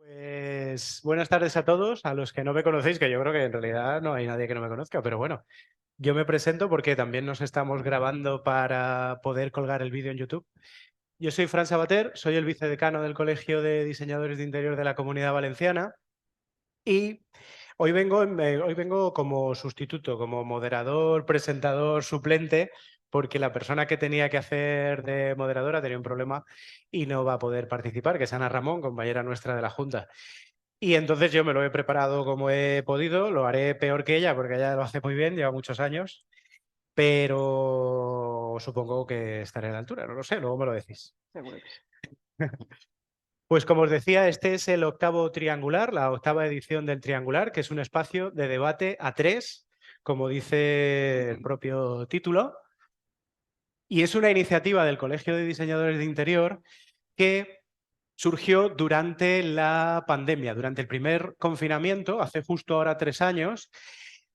Pues buenas tardes a todos, a los que no me conocéis, que yo creo que en realidad no hay nadie que no me conozca, pero bueno, yo me presento porque también nos estamos grabando para poder colgar el vídeo en YouTube. Yo soy Fran Sabater, soy el vicedecano del Colegio de Diseñadores de Interior de la Comunidad Valenciana y hoy vengo como sustituto, como moderador, presentador, suplente, porque la persona que tenía que hacer de moderadora tenía un problema y no va a poder participar, que es Ana Ramón, compañera nuestra de la Junta. Y entonces yo me lo he preparado como he podido, lo haré peor que ella porque ella lo hace muy bien, lleva muchos años, pero supongo que estaré a la altura, no lo sé, luego me lo decís. Seguro que sí. Pues como os decía, este es el octavo triangular, la octava edición del triangular, que es un espacio de debate a tres, como dice el propio título, y es una iniciativa del Colegio de Diseñadores de Interior que surgió durante la pandemia, durante el primer confinamiento, hace justo ahora 3 años.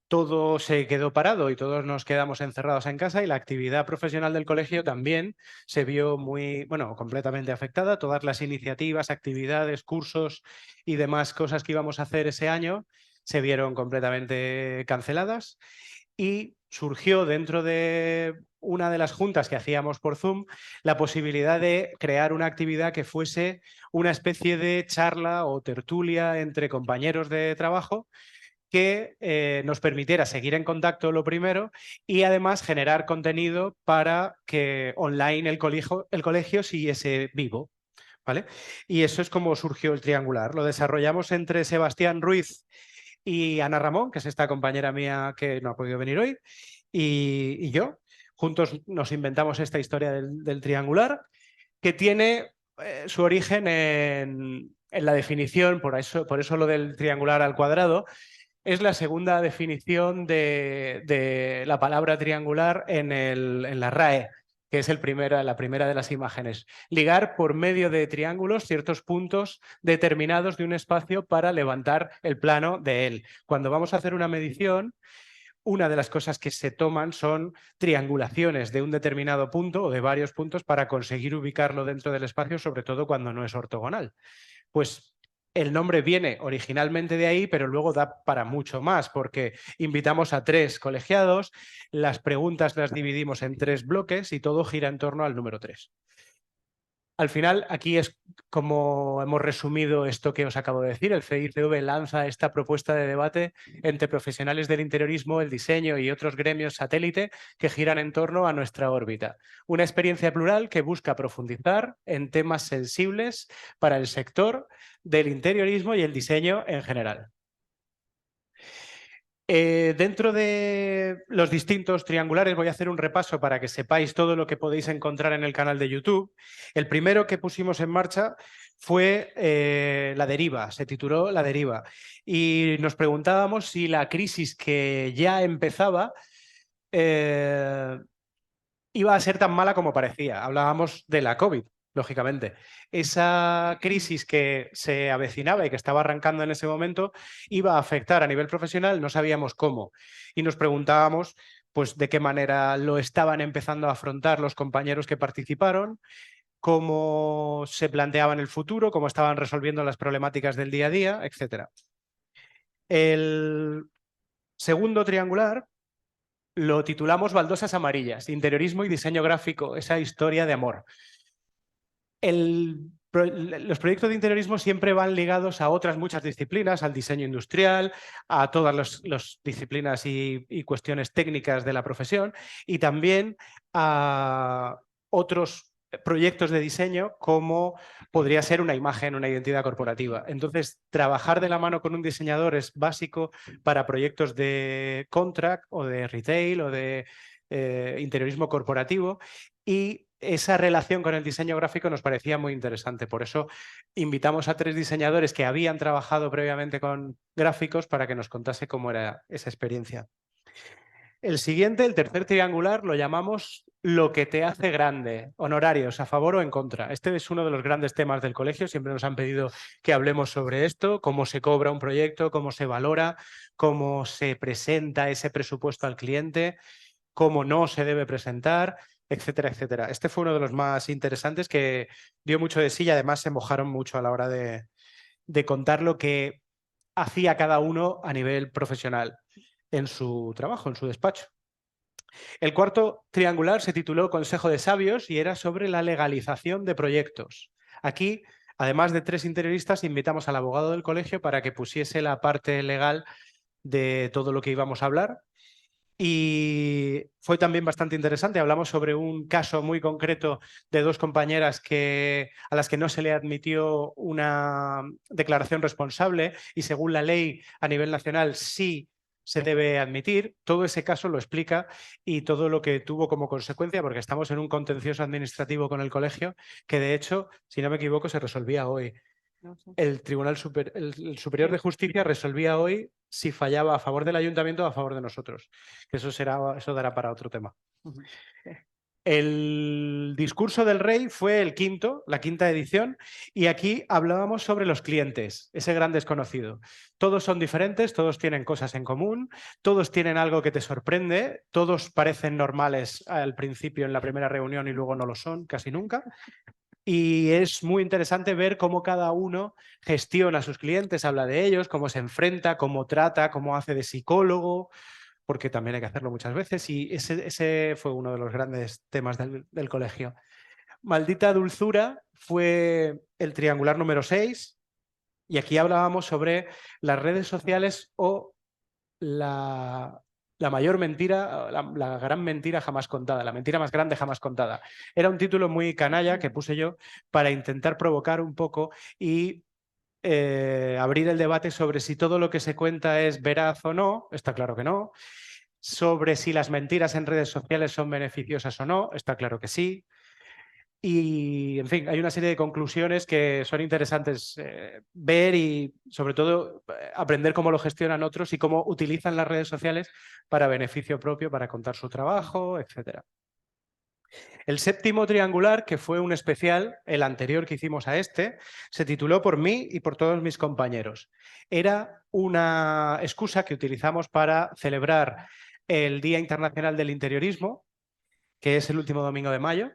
Todo se quedó parado y todos nos quedamos encerrados en casa y la actividad profesional del colegio también se vio muy, bueno, completamente afectada. Todas las iniciativas, actividades, cursos y demás cosas que íbamos a hacer ese año se vieron completamente canceladas y surgió dentro de una de las juntas que hacíamos por Zoom la posibilidad de crear una actividad que fuese una especie de charla o tertulia entre compañeros de trabajo que nos permitiera seguir en contacto lo primero y además generar contenido para que online el colegio siguiese vivo. ¿Vale? Y eso es como surgió el triangular. Lo desarrollamos entre Sebastián Ruiz y Ana Ramón, que es esta compañera mía que no ha podido venir hoy, y yo. Juntos nos inventamos esta historia del triangular, que tiene su origen en la definición, por eso lo del triangular al cuadrado, es la segunda definición de la palabra triangular en la RAE, que es la primera de las imágenes. Ligar por medio de triángulos ciertos puntos determinados de un espacio para levantar el plano de él. Cuando vamos a hacer una medición, una de las cosas que se toman son triangulaciones de un determinado punto o de varios puntos para conseguir ubicarlo dentro del espacio, sobre todo cuando no es ortogonal. Pues el nombre viene originalmente de ahí, pero luego da para mucho más, porque invitamos a tres colegiados, las preguntas las dividimos en tres bloques y todo gira en torno al número 3. Al final, aquí es como hemos resumido esto que os acabo de decir. El CICV lanza esta propuesta de debate entre profesionales del interiorismo, el diseño y otros gremios satélite que giran en torno a nuestra órbita. Una experiencia plural que busca profundizar en temas sensibles para el sector del interiorismo y el diseño en general. Dentro de los distintos triangulares voy a hacer un repaso para que sepáis todo lo que podéis encontrar en el canal de YouTube. El primero que pusimos en marcha fue La Deriva, se tituló La Deriva. Y nos preguntábamos si la crisis que ya empezaba eh, iba a ser tan mala como parecía. Hablábamos de la COVID, lógicamente. Esa crisis que se avecinaba y que estaba arrancando en ese momento iba a afectar a nivel profesional, no sabíamos cómo. Y nos preguntábamos, pues, de qué manera lo estaban empezando a afrontar los compañeros que participaron, cómo se planteaban el futuro, cómo estaban resolviendo las problemáticas del día a día, etcétera. El segundo triangular lo titulamos Baldosas Amarillas, interiorismo y diseño gráfico, esa historia de amor. Los proyectos de interiorismo siempre van ligados a otras muchas disciplinas, al diseño industrial, a todas las disciplinas y cuestiones técnicas de la profesión y también a otros proyectos de diseño como podría ser una imagen, una identidad corporativa. Entonces, trabajar de la mano con un diseñador es básico para proyectos de contract o de retail o de interiorismo corporativo y esa relación con el diseño gráfico nos parecía muy interesante. Por eso invitamos a tres diseñadores que habían trabajado previamente con gráficos para que nos contase cómo era esa experiencia. El siguiente, el tercer triangular, lo llamamos lo que te hace grande, honorarios, a favor o en contra. Este es uno de los grandes temas del colegio, siempre nos han pedido que hablemos sobre esto, cómo se cobra un proyecto, cómo se valora, cómo se presenta ese presupuesto al cliente, cómo no se debe presentar, etcétera, etcétera. Este fue uno de los más interesantes que dio mucho de sí y además se mojaron mucho a la hora de de contar lo que hacía cada uno a nivel profesional en su trabajo, en su despacho. El cuarto triangular se tituló Consejo de Sabios y era sobre la legalización de proyectos. Aquí, además de 3 interioristas, invitamos al abogado del colegio para que pusiese la parte legal de todo lo que íbamos a hablar. Y fue también bastante interesante. Hablamos sobre un caso muy concreto de 2 compañeras a las que no se le admitió una declaración responsable y según la ley a nivel nacional sí se debe admitir. Todo ese caso lo explica y todo lo que tuvo como consecuencia, porque estamos en un contencioso administrativo con el colegio que, de hecho, si no me equivoco, se resolvía hoy. El el Superior de Justicia resolvía hoy si fallaba a favor del ayuntamiento o a favor de nosotros. Eso dará para otro tema. El discurso del rey fue la quinta edición, y aquí hablábamos sobre los clientes, ese gran desconocido. Todos son diferentes, todos tienen cosas en común, todos tienen algo que te sorprende, todos parecen normales al principio en la primera reunión y luego no lo son casi nunca. Y es muy interesante ver cómo cada uno gestiona a sus clientes, habla de ellos, cómo se enfrenta, cómo trata, cómo hace de psicólogo, porque también hay que hacerlo muchas veces. Y ese fue uno de los grandes temas del colegio. Maldita dulzura fue el triangular número 6 y aquí hablábamos sobre las redes sociales o la mayor mentira, la gran mentira jamás contada, la mentira más grande jamás contada. Era un título muy canalla que puse yo para intentar provocar un poco y abrir el debate sobre si todo lo que se cuenta es veraz o no, está claro que no, sobre si las mentiras en redes sociales son beneficiosas o no, está claro que sí. Y, en fin, hay una serie de conclusiones que son interesantes ver y, sobre todo, aprender cómo lo gestionan otros y cómo utilizan las redes sociales para beneficio propio, para contar su trabajo, etc. El séptimo triangular, que fue un especial, el anterior que hicimos a este, se tituló por mí y por todos mis compañeros. Era una excusa que utilizamos para celebrar el Día Internacional del Interiorismo, que es el último domingo de mayo.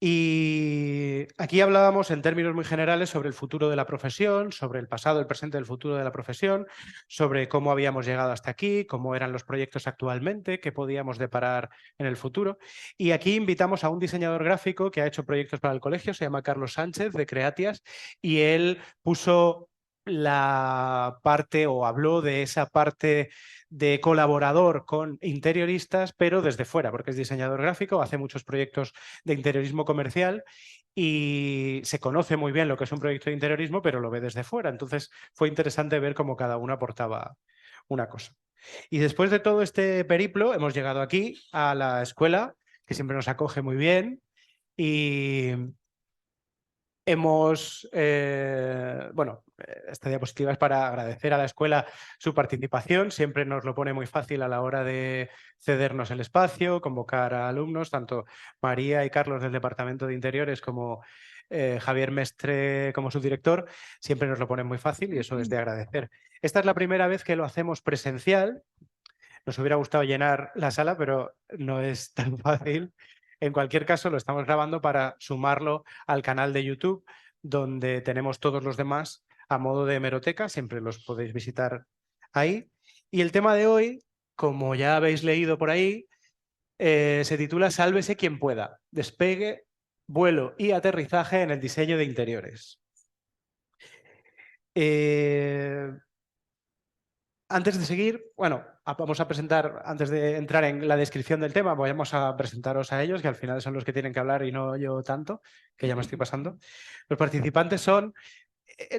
Y aquí hablábamos en términos muy generales sobre el futuro de la profesión, sobre el pasado, el presente y el futuro de la profesión, sobre cómo habíamos llegado hasta aquí, cómo eran los proyectos actualmente, qué podíamos deparar en el futuro. Y aquí invitamos a un diseñador gráfico que ha hecho proyectos para el colegio, se llama Carlos Sánchez, de Creatias, y él puso la parte o habló de esa parte de colaborador con interioristas, pero desde fuera, porque es diseñador gráfico, hace muchos proyectos de interiorismo comercial y se conoce muy bien lo que es un proyecto de interiorismo, pero lo ve desde fuera. Entonces fue interesante ver cómo cada uno aportaba una cosa. Y después de todo este periplo hemos llegado aquí a la escuela, que siempre nos acoge muy bien, y hemos, esta diapositiva es para agradecer a la escuela su participación, siempre nos lo pone muy fácil a la hora de cedernos el espacio, convocar a alumnos, tanto María y Carlos del Departamento de Interiores como Javier Mestre como su director, siempre nos lo ponen muy fácil y eso es de agradecer. Esta es la primera vez que lo hacemos presencial, nos hubiera gustado llenar la sala, pero no es tan fácil. En cualquier caso, lo estamos grabando para sumarlo al canal de YouTube, donde tenemos todos los demás a modo de hemeroteca, siempre los podéis visitar ahí. Y el tema de hoy, como ya habéis leído por ahí, se titula Sálvese quien pueda, despegue, vuelo y aterrizaje en el diseño de interiores. Antes de seguir, bueno, vamos a presentar, antes de entrar en la descripción del tema, vamos a presentaros a ellos, que al final son los que tienen que hablar y no yo tanto, que ya me estoy pasando. Los participantes son,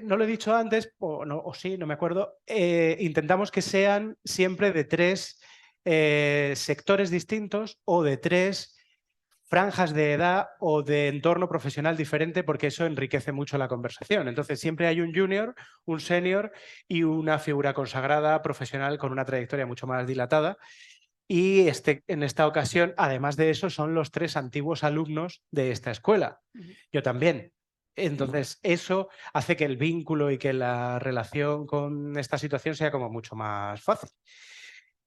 no lo he dicho antes, o sí, no me acuerdo, intentamos que sean siempre de 3 sectores distintos o de 3 franjas de edad o de entorno profesional diferente, porque eso enriquece mucho la conversación. Entonces siempre hay un junior, un senior y una figura consagrada profesional con una trayectoria mucho más dilatada. Y en esta ocasión, además de eso, son los 3 antiguos alumnos de esta escuela. Yo también. Entonces, eso hace que el vínculo y que la relación con esta situación sea como mucho más fácil.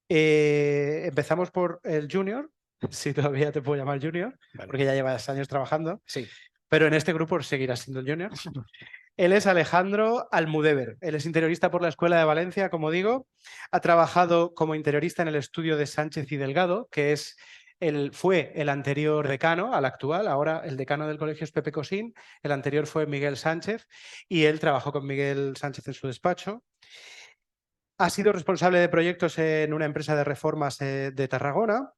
Empezamos por el junior, si todavía te puedo llamar junior, vale, porque ya llevas años trabajando. Sí. Pero en este grupo seguirás siendo el junior. Él es Alejandro Almudévar. Él es interiorista por la Escuela de Valencia, como digo. Ha trabajado como interiorista en el estudio de Sánchez y Delgado, que fue el anterior decano al actual. Ahora el decano del colegio es Pepe Cosín. El anterior fue Miguel Sánchez y él trabajó con Miguel Sánchez en su despacho. Ha sido responsable de proyectos en una empresa de reformas de Tarragona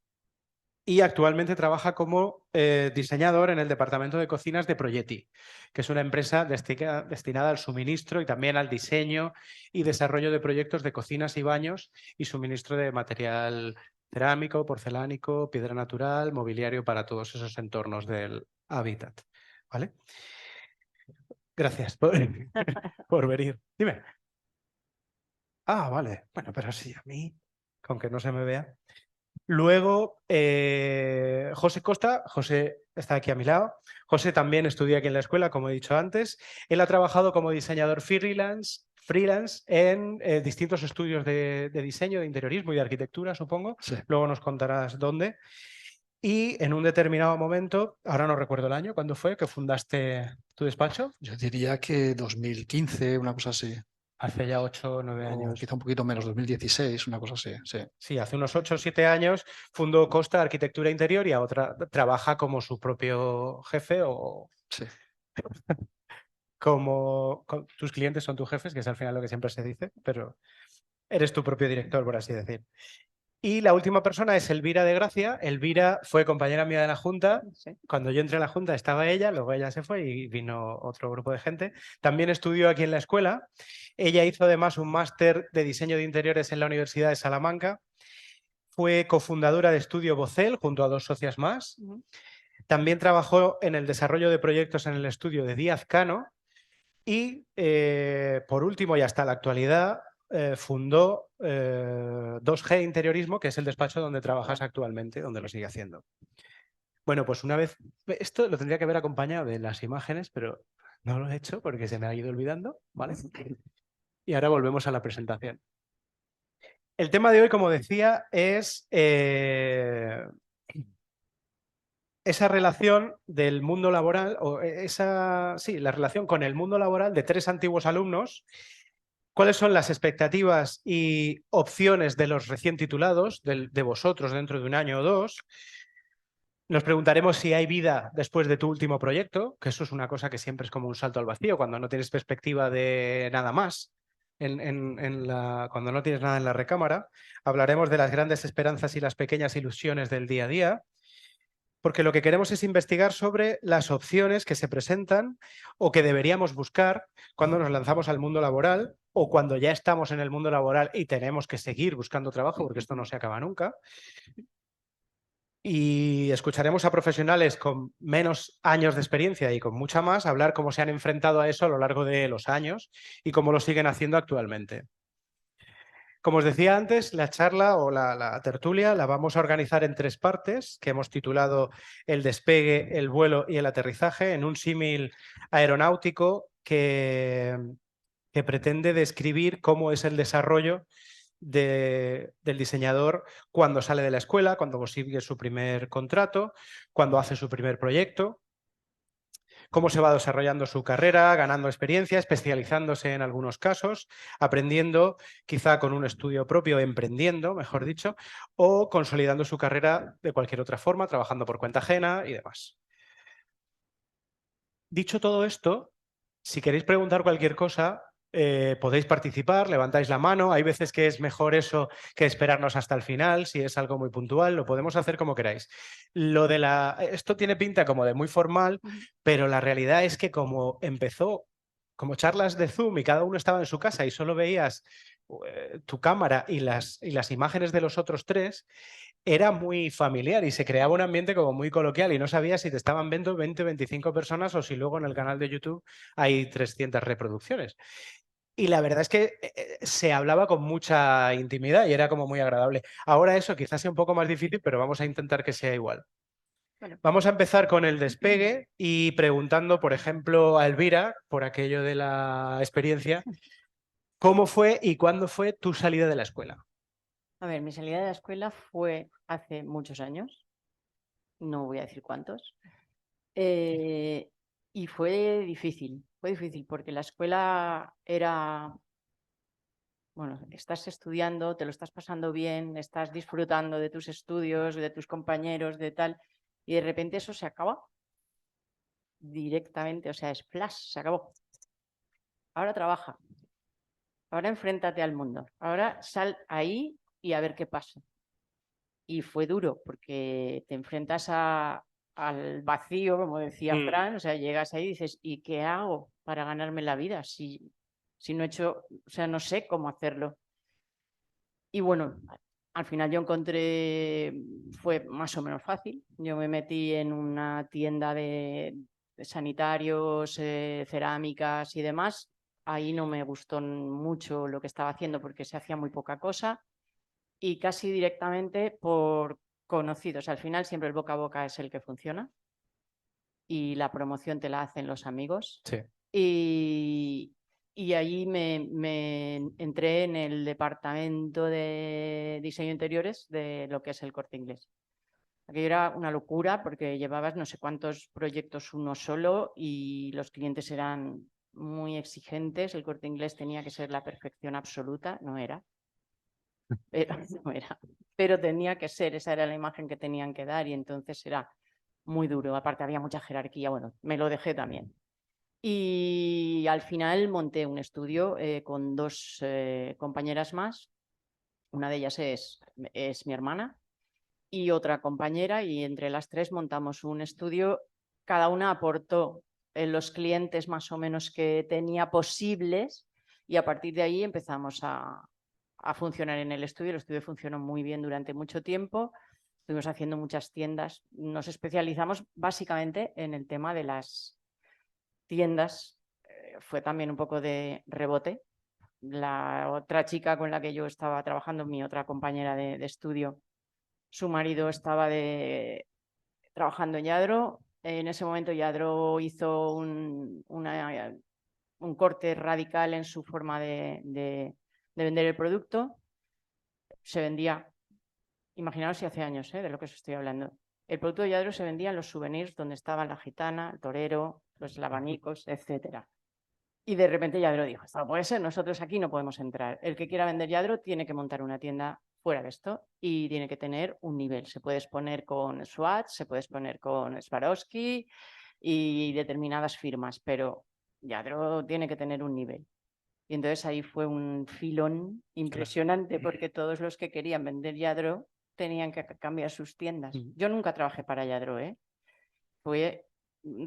y actualmente trabaja como diseñador en el departamento de cocinas de Proyeti, que es una empresa destinada al suministro y también al diseño y desarrollo de proyectos de cocinas y baños y suministro de material cerámico, porcelánico, piedra natural, mobiliario para todos esos entornos del hábitat. ¿Vale? Gracias por venir. Dime. Ah, vale. Bueno, pero sí, a mí, con que no se me vea. Luego, José Costa, José está aquí a mi lado. José también estudia aquí en la escuela, como he dicho antes. Él ha trabajado como diseñador freelance en distintos estudios de diseño, de interiorismo y de arquitectura, supongo. Sí. Luego nos contarás dónde. Y en un determinado momento, ahora no recuerdo el año, ¿cuándo fue que fundaste tu despacho? Yo diría que 2015, una cosa así. Hace ya 8 o 9 O años. quizá un poquito menos, 2016, una cosa así. Sí. Sí, hace unos 8 o 7 años fundó Costa Arquitectura Interior y ahora trabaja como su propio jefe o Sí. tus clientes son tus jefes, que es al final lo que siempre se dice, pero eres tu propio director, por así decir. Y la última persona es Elvira de Gracia. Elvira fue compañera mía de la Junta. Sí. Cuando yo entré a la Junta estaba ella, luego ella se fue y vino otro grupo de gente. También estudió aquí en la escuela. Ella hizo además un máster de diseño de interiores en la Universidad de Salamanca. Fue cofundadora de Estudio Bocel junto a 2 socias más. También trabajó en el desarrollo de proyectos en el estudio de Díaz Cano. Y por último, y hasta la actualidad, fundó 2G Interiorismo, que es el despacho donde trabajas actualmente, donde lo sigue haciendo. Bueno, pues una vez, esto lo tendría que haber acompañado de las imágenes, pero no lo he hecho porque se me ha ido olvidando, ¿vale? Y ahora volvemos a la presentación. El tema de hoy, como decía, es esa relación del mundo laboral, o la relación con el mundo laboral de 3 antiguos alumnos. ¿Cuáles son las expectativas y opciones de los recién titulados, de vosotros dentro de un año o 2? Nos preguntaremos si hay vida después de tu último proyecto, que eso es una cosa que siempre es como un salto al vacío, cuando no tienes perspectiva de nada más, cuando no tienes nada en la recámara. Hablaremos de las grandes esperanzas y las pequeñas ilusiones del día a día, porque lo que queremos es investigar sobre las opciones que se presentan o que deberíamos buscar cuando nos lanzamos al mundo laboral o cuando ya estamos en el mundo laboral y tenemos que seguir buscando trabajo, porque esto no se acaba nunca. Y escucharemos a profesionales con menos años de experiencia y con mucha más hablar cómo se han enfrentado a eso a lo largo de los años y cómo lo siguen haciendo actualmente. Como os decía antes, la charla o la tertulia la vamos a organizar en 3 partes, que hemos titulado el despegue, el vuelo y el aterrizaje, en un símil aeronáutico que pretende describir cómo es el desarrollo del diseñador cuando sale de la escuela, cuando consigue su primer contrato, cuando hace su primer proyecto, cómo se va desarrollando su carrera, ganando experiencia, especializándose en algunos casos, aprendiendo quizá con un estudio propio, emprendiendo, mejor dicho, o consolidando su carrera de cualquier otra forma, trabajando por cuenta ajena y demás. Dicho todo esto, si queréis preguntar cualquier cosa, podéis participar, levantáis la mano. Hay veces que es mejor eso que esperarnos hasta el final, si es algo muy puntual, lo podemos hacer como queráis. Esto tiene pinta como de muy formal, pero la realidad es que como empezó como charlas de Zoom y cada uno estaba en su casa y solo veías tu cámara y las imágenes de los otros 3, era muy familiar y se creaba un ambiente como muy coloquial y no sabías si te estaban viendo 20 o 25 personas o si luego en el canal de YouTube hay 300 reproducciones. Y la verdad es que se hablaba con mucha intimidad y era como muy agradable. Ahora eso quizás sea un poco más difícil, pero vamos a intentar que sea igual. Bueno. Vamos a empezar con el despegue y preguntando, por ejemplo, a Elvira, por aquello de la experiencia, ¿cómo fue y cuándo fue tu salida de la escuela? A ver, mi salida de la escuela fue hace muchos años, no voy a decir cuántos, y fue difícil. fue difícil porque la escuela era, bueno, estás estudiando, te lo estás pasando bien, estás disfrutando de tus estudios, de tus compañeros, de tal, y de repente eso se acaba directamente, o sea, es flash, se acabó. Ahora trabaja, ahora enfréntate al mundo, ahora sal ahí y a ver qué pasa. Y fue duro porque te enfrentas al vacío, como decía Fran, o sea, llegas ahí y dices, ¿y qué hago para ganarme la vida? Si no he hecho, o sea, no sé cómo hacerlo. Y bueno, al final yo encontré, fue más o menos fácil. Yo me metí en una tienda de sanitarios, cerámicas y demás. Ahí no me gustó mucho lo que estaba haciendo porque se hacía muy poca cosa y casi directamente por conocidos. Al final siempre el boca a boca es el que funciona y la promoción te la hacen los amigos. Sí. Y allí me entré en el departamento de diseño de interiores de lo que es el Corte Inglés. Aquello era una locura porque llevabas no sé cuántos proyectos uno solo y los clientes eran muy exigentes. El Corte Inglés tenía que ser la perfección absoluta, no era. No era, pero tenía que ser, esa era la imagen que tenían que dar y entonces era muy duro. Aparte había mucha jerarquía, bueno, me lo dejé también. Y al final monté un estudio con dos compañeras más. Una de ellas es mi hermana y otra compañera y entre las tres montamos un estudio. Cada una aportó los clientes más o menos que tenía posibles y a partir de ahí empezamos a funcionar en el estudio. El estudio funcionó muy bien durante mucho tiempo. Estuvimos haciendo muchas tiendas. Nos especializamos básicamente en el tema de las tiendas. Fue también un poco de rebote. La otra chica con la que yo estaba trabajando, mi otra compañera de estudio, su marido estaba trabajando en Yadro. En ese momento Yadro hizo un corte radical en su forma de vender el producto. Se vendía, imaginaos si hace años de lo que os estoy hablando. El producto de Yadro se vendía en los souvenirs donde estaban la gitana, el torero, los abanicos, etcétera. Y de repente Yadro dijo, esto no puede ser, nosotros aquí no podemos entrar. El que quiera vender Yadro tiene que montar una tienda fuera de esto y tiene que tener un nivel. Se puede exponer con Swatch, se puede exponer con Swarovski y determinadas firmas, pero Yadro tiene que tener un nivel. Y entonces ahí fue un filón impresionante porque todos los que querían vender Yadro tenían que cambiar sus tiendas. Yo nunca trabajé para Yadro, fue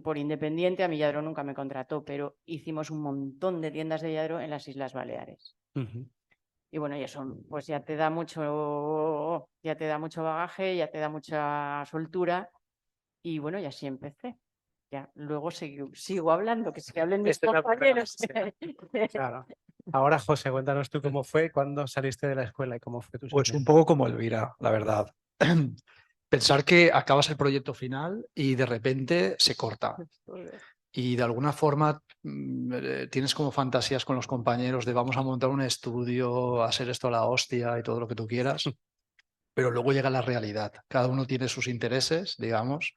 por independiente, a mí Yadro nunca me contrató, pero hicimos un montón de tiendas de Yadro en las Islas Baleares. Y bueno, y eso pues ya te da mucho bagaje, ya te da mucha soltura. Y bueno, y así empecé. Ya, luego sigo hablando, que se hablen mis compañeros. Claro. Ahora, José, cuéntanos tú cómo fue, cuándo saliste de la escuela y cómo fue tu Pues situación. un poco como Elvira, la verdad. Pensar que acabas el proyecto final y de repente se corta. Y de alguna forma tienes como fantasías con los compañeros de vamos a montar un estudio, a hacer esto a la hostia y todo lo que tú quieras. Pero luego llega la realidad. Cada uno tiene sus intereses, digamos,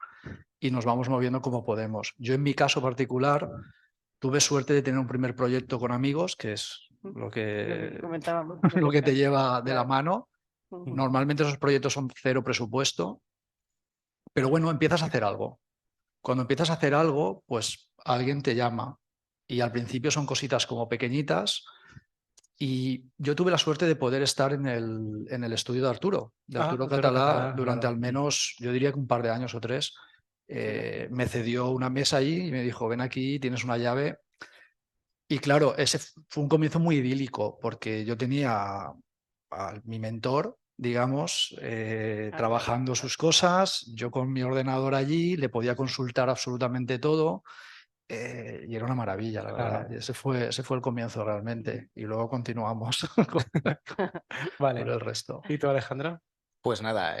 y nos vamos moviendo como podemos. Yo en mi caso particular tuve suerte de tener un primer proyecto con amigos, que es lo que te lleva de la mano. Normalmente esos proyectos son cero presupuesto, pero bueno, empiezas a hacer algo. Cuando empiezas a hacer algo, pues alguien te llama y al principio son cositas como pequeñitas y yo tuve la suerte de poder estar en el estudio de Arturo Català durante claro. al menos, yo diría que un par de años o tres. Me cedió una mesa allí y me dijo, ven aquí, tienes una llave. Y claro, ese fue un comienzo muy idílico porque yo tenía a mi mentor, digamos, trabajando sus cosas, yo con mi ordenador allí, le podía consultar absolutamente todo y era una maravilla, la verdad. Y ese fue el comienzo realmente y luego continuamos con el resto. ¿Y tú, Alejandro? Pues nada,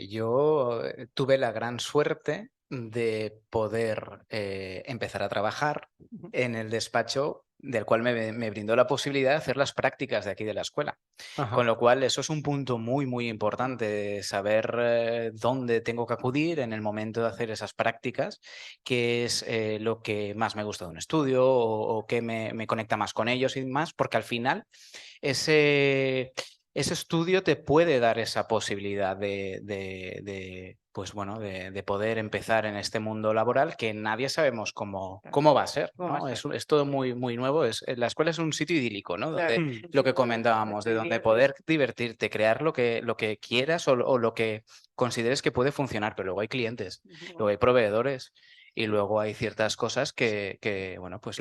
yo tuve la gran suerte de poder empezar a trabajar en el despacho del cual me brindó la posibilidad de hacer las prácticas de aquí de la escuela. Ajá. Con lo cual, eso es un punto muy, muy importante, saber dónde tengo que acudir en el momento de hacer esas prácticas, qué es lo que más me gusta de un estudio o qué me conecta más con ellos y más, porque al final ese estudio te puede dar esa posibilidad pues bueno, de poder empezar en este mundo laboral que nadie sabemos cómo va a ser, ¿Cómo va ¿no? a ser? Es todo muy, muy nuevo. La escuela es un sitio idílico, ¿no? Claro, Donde es un lo que sitio comentábamos, de donde poder divertirte, crear lo que quieras o lo que consideres que puede funcionar, pero luego hay clientes, luego hay proveedores. Y luego hay ciertas cosas que bueno, pues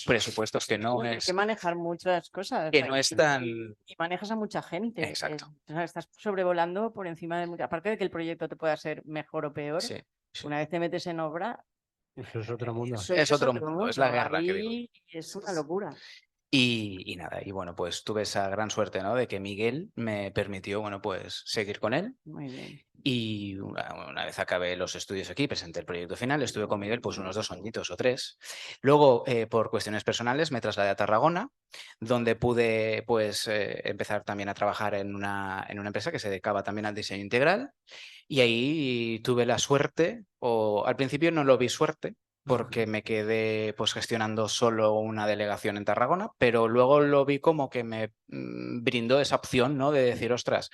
presupuestos que no Hay es, que manejar muchas cosas. que no es tan... Y manejas a mucha gente. Exacto. O sea, estás sobrevolando por encima de mucha. Aparte de que el proyecto te pueda ser mejor o peor, Sí, sí. una vez te metes en obra, Eso es otro mundo. eso Es otro mundo, es la guerra que digo. Ahí es una locura. Y nada, y bueno, pues tuve esa gran suerte, ¿no? De que Miguel me permitió, bueno, pues seguir con él. Muy bien. Y una vez acabé los estudios aquí, presenté el proyecto final, estuve con Miguel pues unos 2 añitos o 3. Luego, por cuestiones personales, me trasladé a Tarragona, donde pude pues empezar también a trabajar en una empresa que se dedicaba también al diseño integral. Y ahí tuve la suerte, o al principio no lo vi suerte, porque me quedé pues gestionando solo una delegación en Tarragona, pero luego lo vi como que me brindó esa opción, ¿no? De decir, ostras,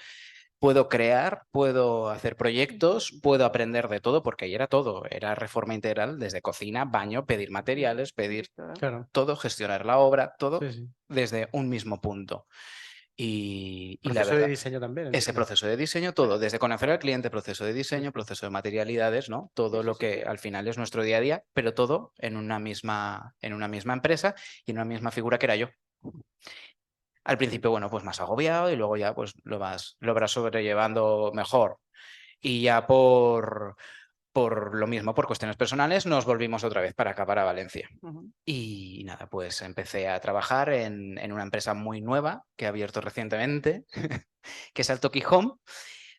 puedo crear, puedo hacer proyectos, puedo aprender de todo, porque ahí era todo, era reforma integral desde cocina, baño, pedir materiales, pedir Claro. todo, gestionar la obra, todo Sí, sí. desde un mismo punto. Y la Proceso de verdad, diseño también. ese entiendo. proceso de diseño, todo, desde conocer al cliente, proceso de diseño, proceso de materialidades, ¿no? Todo lo que al final es nuestro día a día, pero todo en una misma empresa y en una misma figura que era yo. Al principio, bueno, pues más agobiado y luego ya pues lo vas sobrellevando mejor. Y ya por lo mismo, por cuestiones personales, nos volvimos otra vez para acá, para Valencia. Y nada, pues empecé a trabajar en una empresa muy nueva que ha abierto recientemente, que es Altoki Home,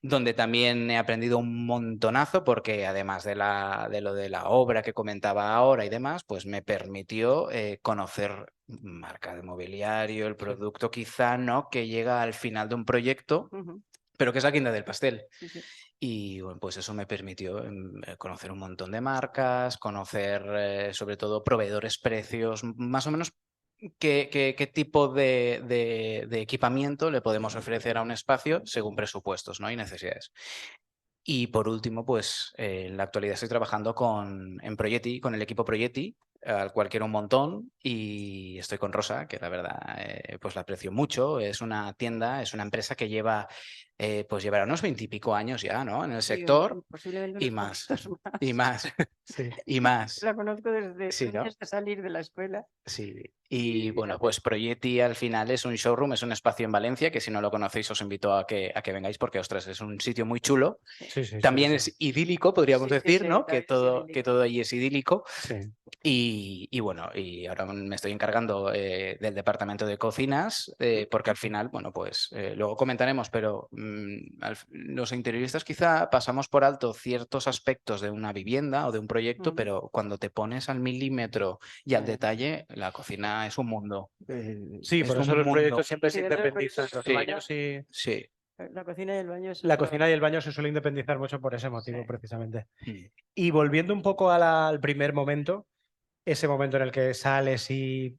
donde también he aprendido un montonazo porque además de lo de la obra que comentaba ahora y demás, pues me permitió conocer marca de mobiliario, el producto quizá, ¿no? Que llega al final de un proyecto, pero que es la guinda del pastel. Y bueno, pues eso me permitió conocer un montón de marcas, conocer sobre todo proveedores, precios, más o menos qué tipo de equipamiento le podemos ofrecer a un espacio según presupuestos, ¿no? Y necesidades. Y por último, pues en la actualidad estoy trabajando en Proyeti, con el equipo Proyeti, al cual quiero un montón, y estoy con Rosa, que la verdad pues la aprecio mucho. Es una tienda, es una empresa que pues llevará unos 20 y pico años ya, ¿no? En el sector y más, y más, Sí. y más. La conozco desde Sí, ¿no? antes de salir de la escuela. Sí, y bueno, pues Proyeti al final es un showroom, es un espacio en Valencia que si no lo conocéis os invito a que vengáis porque, ostras, es un sitio muy chulo. Sí, sí, También sí. es idílico, podríamos Sí, sí, decir, sí, ¿no? Que también es todo allí es idílico. Sí. Y bueno, y ahora me estoy encargando del departamento de cocinas, porque al final, bueno, pues luego comentaremos, pero los interioristas quizá pasamos por alto ciertos aspectos de una vivienda o de un proyecto, pero cuando te pones al milímetro y al detalle, la cocina es un mundo. Sí, Es por un eso los mundo. proyectos siempre se Sí, dentro del independizan. proyecto Los sí. baños y Sí. La cocina y el baño es la otro- cocina y el baño se suele independizar mucho por ese motivo, Sí. precisamente. Mm. Y volviendo un poco al primer momento, ese momento en el que sales y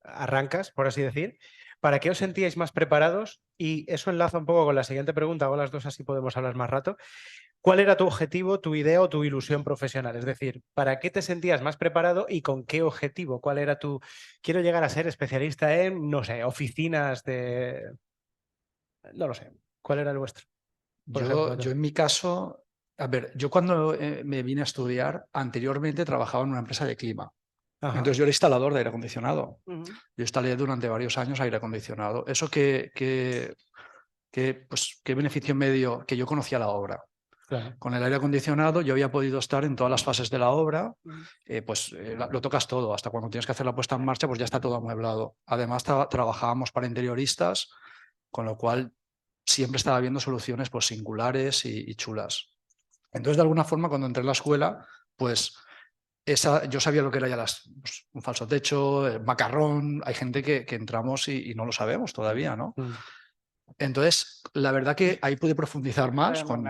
arrancas, por así decir, ¿para qué os sentíais más preparados? Y eso enlaza un poco con la siguiente pregunta, hago las dos así podemos hablar más rato. ¿Cuál era tu objetivo, tu idea o tu ilusión profesional? Es decir, ¿para qué te sentías más preparado y con qué objetivo? ¿Cuál era tu... Quiero llegar a ser especialista en, no sé, oficinas de... No lo sé. ¿Cuál era el vuestro? Por ejemplo, Yo en mi caso, a ver, yo cuando me vine a estudiar, anteriormente trabajaba en una empresa de clima. Ajá. Entonces yo era instalador de aire acondicionado. Ujú. Yo instalé durante varios años aire acondicionado. ¿Eso pues, qué beneficio me dio? Que yo conocía la obra. Claro. Con el aire acondicionado yo había podido estar en todas las fases de la obra, Ujú. lo tocas todo, hasta cuando tienes que hacer la puesta en marcha, pues ya está todo amueblado. Además, trabajábamos para interioristas, con lo cual siempre estaba viendo soluciones pues, singulares y chulas. Entonces, de alguna forma, cuando entré en la escuela, pues yo sabía lo que era ya pues, un falso techo, el macarrón. Hay gente que entramos y no lo sabemos todavía, ¿no? Entonces, la verdad que ahí pude profundizar más con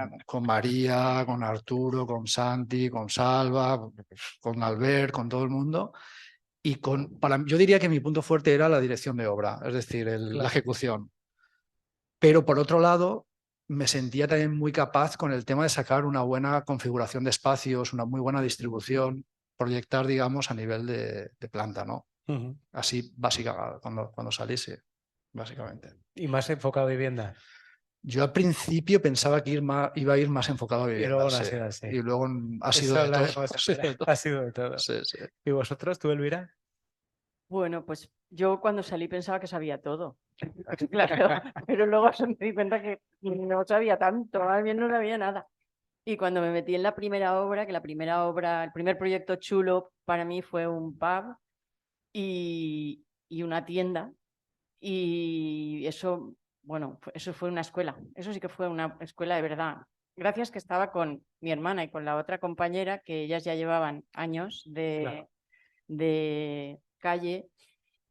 María, con Arturo, con Santi, con Salva, con Albert, con todo el mundo. Y yo diría que mi punto fuerte era la dirección de obra, es decir, la ejecución. Pero por otro lado, me sentía también muy capaz con el tema de sacar una buena configuración de espacios, una muy buena distribución, proyectar, digamos, a nivel de planta, ¿no? Así, básica, cuando saliese, básicamente. ¿Y más enfocado a vivienda? Yo al principio pensaba que iba a ir más enfocado a Y vivienda, luego no ha sido así. Y luego ha sido Eso de la todo. dejamos afuera. Ha sido de todo. Sí, sí. ¿Y vosotros, tú, Elvira? Bueno, pues yo cuando salí pensaba que sabía todo. Claro, pero luego me di cuenta que no sabía tanto, más bien no sabía nada. Y cuando me metí en la primera obra, que la primera obra, el primer proyecto chulo para mí fue un pub y una tienda. Y eso, bueno, eso fue una escuela. Eso sí que fue una escuela de verdad. Gracias que estaba con mi hermana y con la otra compañera, que ellas ya llevaban años de calle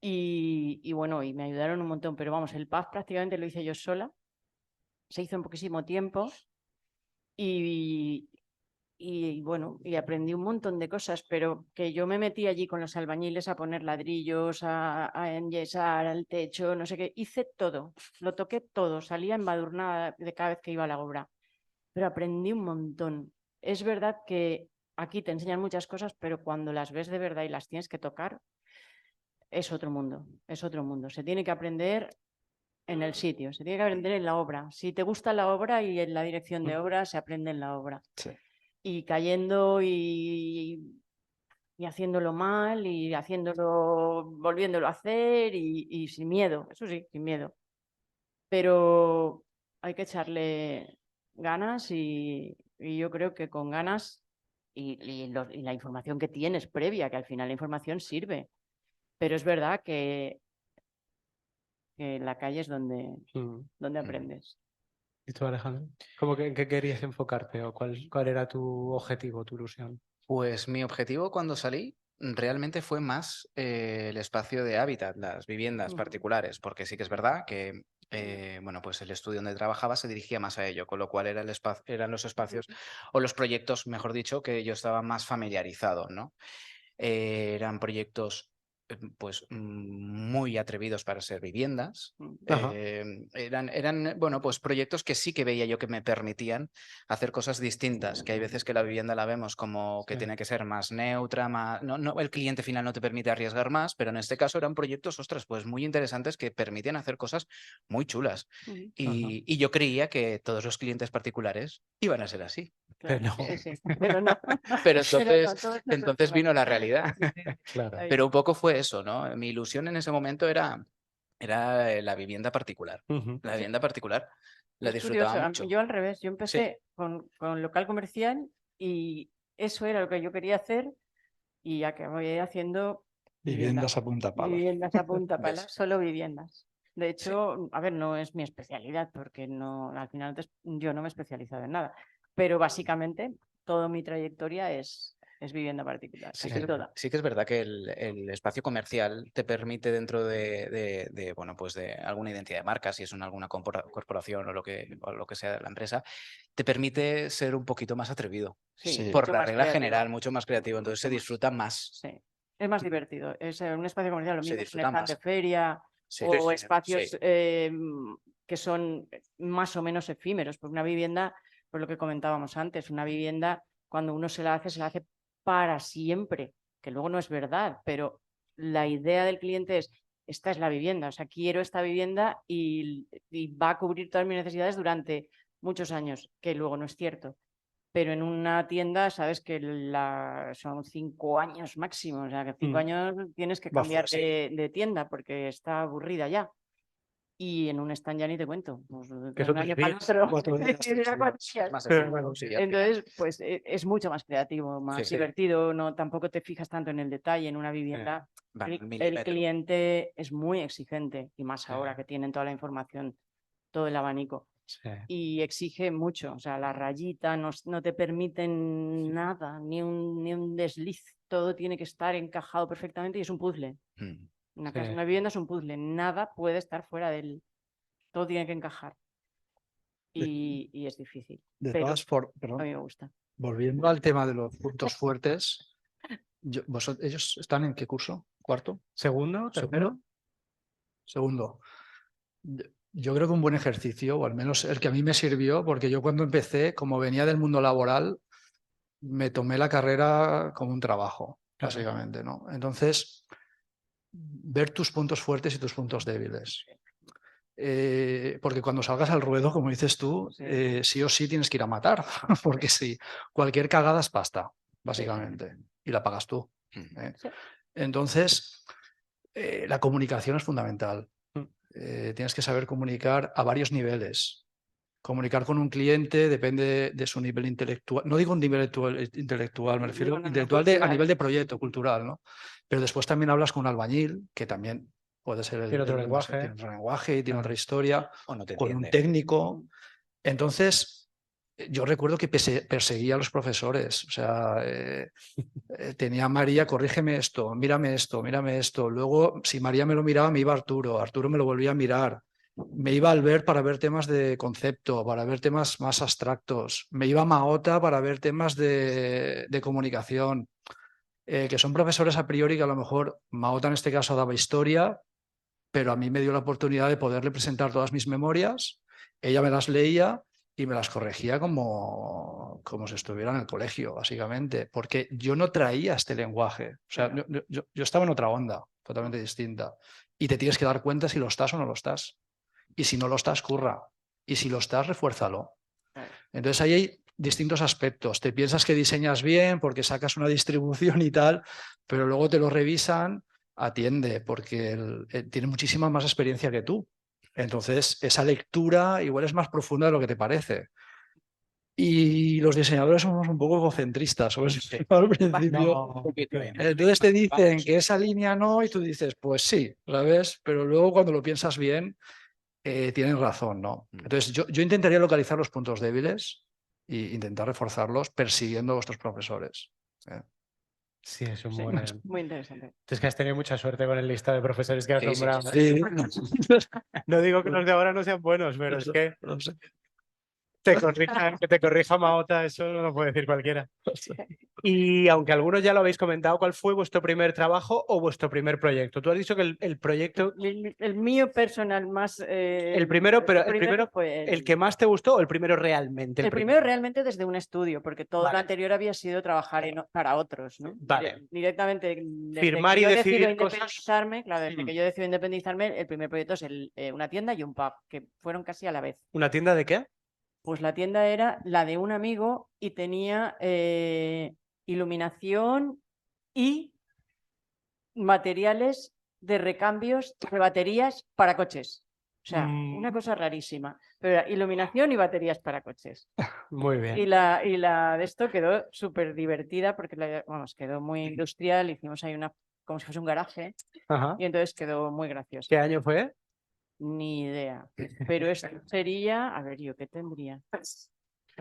y bueno, y me ayudaron un montón. Pero vamos, el pub prácticamente lo hice yo sola. Se hizo en poquísimo tiempo y bueno, y aprendí un montón de cosas, pero que yo me metí allí con los albañiles a poner ladrillos, a enyesar el techo, no sé qué, hice todo, lo toqué todo, salía embadurnada de cada vez que iba a la obra, pero aprendí un montón. Es verdad que aquí te enseñan muchas cosas, pero cuando las ves de verdad y las tienes que tocar, es otro mundo, es otro mundo. Se tiene que aprender en el sitio, se tiene que aprender en la obra. Si te gusta la obra y en la dirección de obra, se aprende en la obra. Sí. Y cayendo y haciéndolo mal y volviéndolo a hacer y sin miedo, eso sí, sin miedo. Pero hay que echarle ganas y yo creo que con ganas y la información que tienes previa, que al final la información sirve. Pero es verdad que la calle es donde aprendes. ¿Y tú, Alejandro? ¿En qué querías enfocarte o cuál era tu objetivo, tu ilusión? Pues mi objetivo cuando salí realmente fue más el espacio de hábitat, las viviendas particulares, porque sí que es verdad que bueno, pues el estudio donde trabajaba se dirigía más a ello, con lo cual eran los espacios o los proyectos, mejor dicho, que yo estaba más familiarizado, ¿no? Eran proyectos pues muy atrevidos para ser viviendas. Eran, bueno, pues proyectos que sí que veía yo que me permitían hacer cosas distintas, que hay veces que la vivienda la vemos como que tiene que ser más neutra, más... No, el cliente final no te permite arriesgar más, pero en este caso eran proyectos, ostras, pues muy interesantes que permitían hacer cosas muy chulas. Y yo creía que todos los clientes particulares iban a ser así. Claro. Pero no. Sí, pero no. Pero entonces vino la realidad. Claro. Pero un poco fue eso, ¿no? Mi ilusión en ese momento era la vivienda particular. La vivienda particular la disfrutaba mucho. Yo al revés, yo empecé con local comercial y eso era lo que yo quería hacer y acabé haciendo Viviendas a punta pala. Viviendas a punta pala, solo viviendas. De hecho, a ver, no es mi especialidad porque no, al final yo no me he especializado en nada, pero básicamente toda mi trayectoria es vivienda particular. Sí que es verdad que el espacio comercial te permite dentro bueno, pues de alguna identidad de marca, si es en alguna corporación o lo que sea de la empresa, te permite ser un poquito más atrevido. Sí, por la regla general, mucho más creativo, entonces se disfruta más. Sí, es más divertido. Es un espacio comercial, lo mismo que un disfruta stand más. de feria o espacios que son más o menos efímeros, porque una vivienda, por lo que comentábamos antes, una vivienda cuando uno se la hace para siempre, que luego no es verdad, pero la idea del cliente es, esta es la vivienda, o sea, quiero esta vivienda y va a cubrir todas mis necesidades durante muchos años, que luego no es cierto. Pero en una tienda sabes que son 5 años máximo, o sea, que 5 años tienes que cambiar de tienda porque está aburrida ya. Y en un stand ya ni te cuento. Pues, de un año para otro. 4 días. Entonces, pues es mucho más creativo, más divertido. No, tampoco te fijas tanto en el detalle. En una vivienda, el cliente es muy exigente y más ahora que tienen toda la información, todo el abanico. Sí. y exige mucho. O sea, la rayita no te permiten nada, ni un desliz. Todo tiene que estar encajado perfectamente y es un puzzle. Mm. Una Sí. vivienda es un puzzle. Nada puede estar fuera del... Todo tiene que encajar. Y es difícil. De Pero todas formas, a mí me gusta. volviendo al tema de los puntos fuertes, ¿ellos están en qué curso? ¿Cuarto? ¿Segundo? ¿Tercero? Segundo. Yo creo que un buen ejercicio, o al menos el que a mí me sirvió, porque yo cuando empecé, como venía del mundo laboral, me tomé la carrera como un trabajo, Claro. básicamente, ¿no? Entonces, ver tus puntos fuertes y tus puntos débiles. Porque cuando salgas al ruedo, como dices tú, sí o sí tienes que ir a matar, porque sí, cualquier cagada es pasta, básicamente, y la pagas tú. ¿eh? Sí. Entonces, la comunicación es fundamental. Tienes que saber comunicar a varios niveles. Comunicar con un cliente depende de su nivel intelectual. No digo un nivel intelectual, me refiero No, intelectual a cultural. nivel de proyecto cultural, ¿no? Pero después también hablas con un albañil, que también puede ser Tiene otro lenguaje. tiene otro lenguaje y tiene Claro. otra historia, O no te con un entiende. técnico. Entonces, yo recuerdo que perseguía a los profesores. O sea, tenía a María, corrígeme esto, mírame esto, mírame esto. Luego, si María me lo miraba, me iba Arturo, Arturo me lo volvía a mirar. Me iba a Albert para ver temas de concepto, para ver temas más abstractos. Me iba a Mahota para ver temas de comunicación, que son profesores a priori que a lo mejor Mahota en este caso daba historia, pero a mí me dio la oportunidad de poderle presentar todas mis memorias. Ella me las leía y me las corregía como si estuviera en el colegio, básicamente, porque yo no traía este lenguaje. O sea, yo estaba en otra onda, totalmente distinta. Y te tienes que dar cuenta si lo estás o no lo estás. Y si no lo estás, curra. Y si lo estás, refuérzalo. Entonces ahí hay distintos aspectos. Te piensas que diseñas bien porque sacas una distribución y tal, pero luego te lo revisan, atiende, porque él tiene muchísima más experiencia que tú. Entonces, esa lectura igual es más profunda de lo que te parece. Y los diseñadores somos un poco egocentristas, ¿sabes? Al principio. Entonces te dicen que esa línea no, y tú dices, pues sí, ¿sabes? Pero luego cuando lo piensas bien, tienen razón, ¿no? Entonces yo intentaría localizar los puntos débiles e intentar reforzarlos persiguiendo a vuestros profesores. Sí, es un Sí, buen... muy interesante. Es que has tenido mucha suerte con el listado de profesores que has Sí, sí, nombrado. Sí. No digo que los de ahora no sean buenos, pero es que No sé. que te corrija Mahota, eso no lo puede decir cualquiera. Y aunque algunos ya lo habéis comentado, ¿cuál fue vuestro primer trabajo o vuestro primer proyecto? Tú has dicho que el proyecto, El mío personal más... el primero, pero el primero, fue el que más te gustó o el primero realmente. el primero realmente desde un estudio, porque todo Vale. lo anterior había sido trabajar para otros, ¿no? Vale. Directamente, desde Firmar que y yo decidir decido cosas. independizarme, claro, desde que yo decido independizarme, el primer proyecto es una tienda y un pub, que fueron casi a la vez. ¿Una tienda de qué? Pues la tienda era la de un amigo y tenía iluminación y materiales de recambios de baterías para coches. O sea, una cosa rarísima. Pero era iluminación y baterías para coches. Muy bien. Y la de esto quedó súper divertida porque quedó muy industrial. Hicimos ahí como si fuese un garaje. Ajá. Y entonces quedó muy gracioso. ¿Qué año fue? Ni idea. Pero esto sería, a ver, ¿yo qué tendría?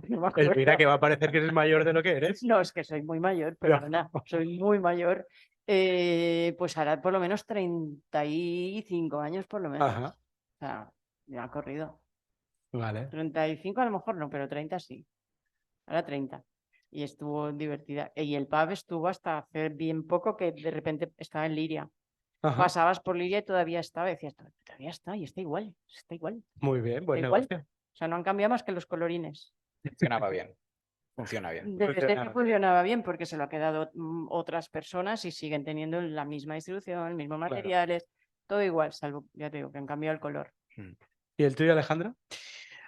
No me Elvira, acuerdo. que va a parecer que eres mayor de lo que eres. No, es que soy muy mayor, perdona, soy muy mayor. Pues hará por lo menos 35 años, por lo menos. Ajá. O sea, ya ha corrido. Vale. 35 a lo mejor no, pero 30 sí. Ahora 30. Y estuvo divertida. Y el pub estuvo hasta hace bien poco que de repente estaba en Liria. Ajá. Pasabas por Liria y todavía estaba. Decías, todavía está y está igual. Está igual. Muy bien, buen Está igual. negocio. O sea, no han cambiado más que los colorines. Funcionaba bien. Funciona bien. Desde que funcionaba bien porque se lo ha quedado otras personas y siguen teniendo la misma distribución, mismos materiales, todo igual, salvo, ya te digo, que han cambiado el color. ¿Y el tuyo, Alejandro?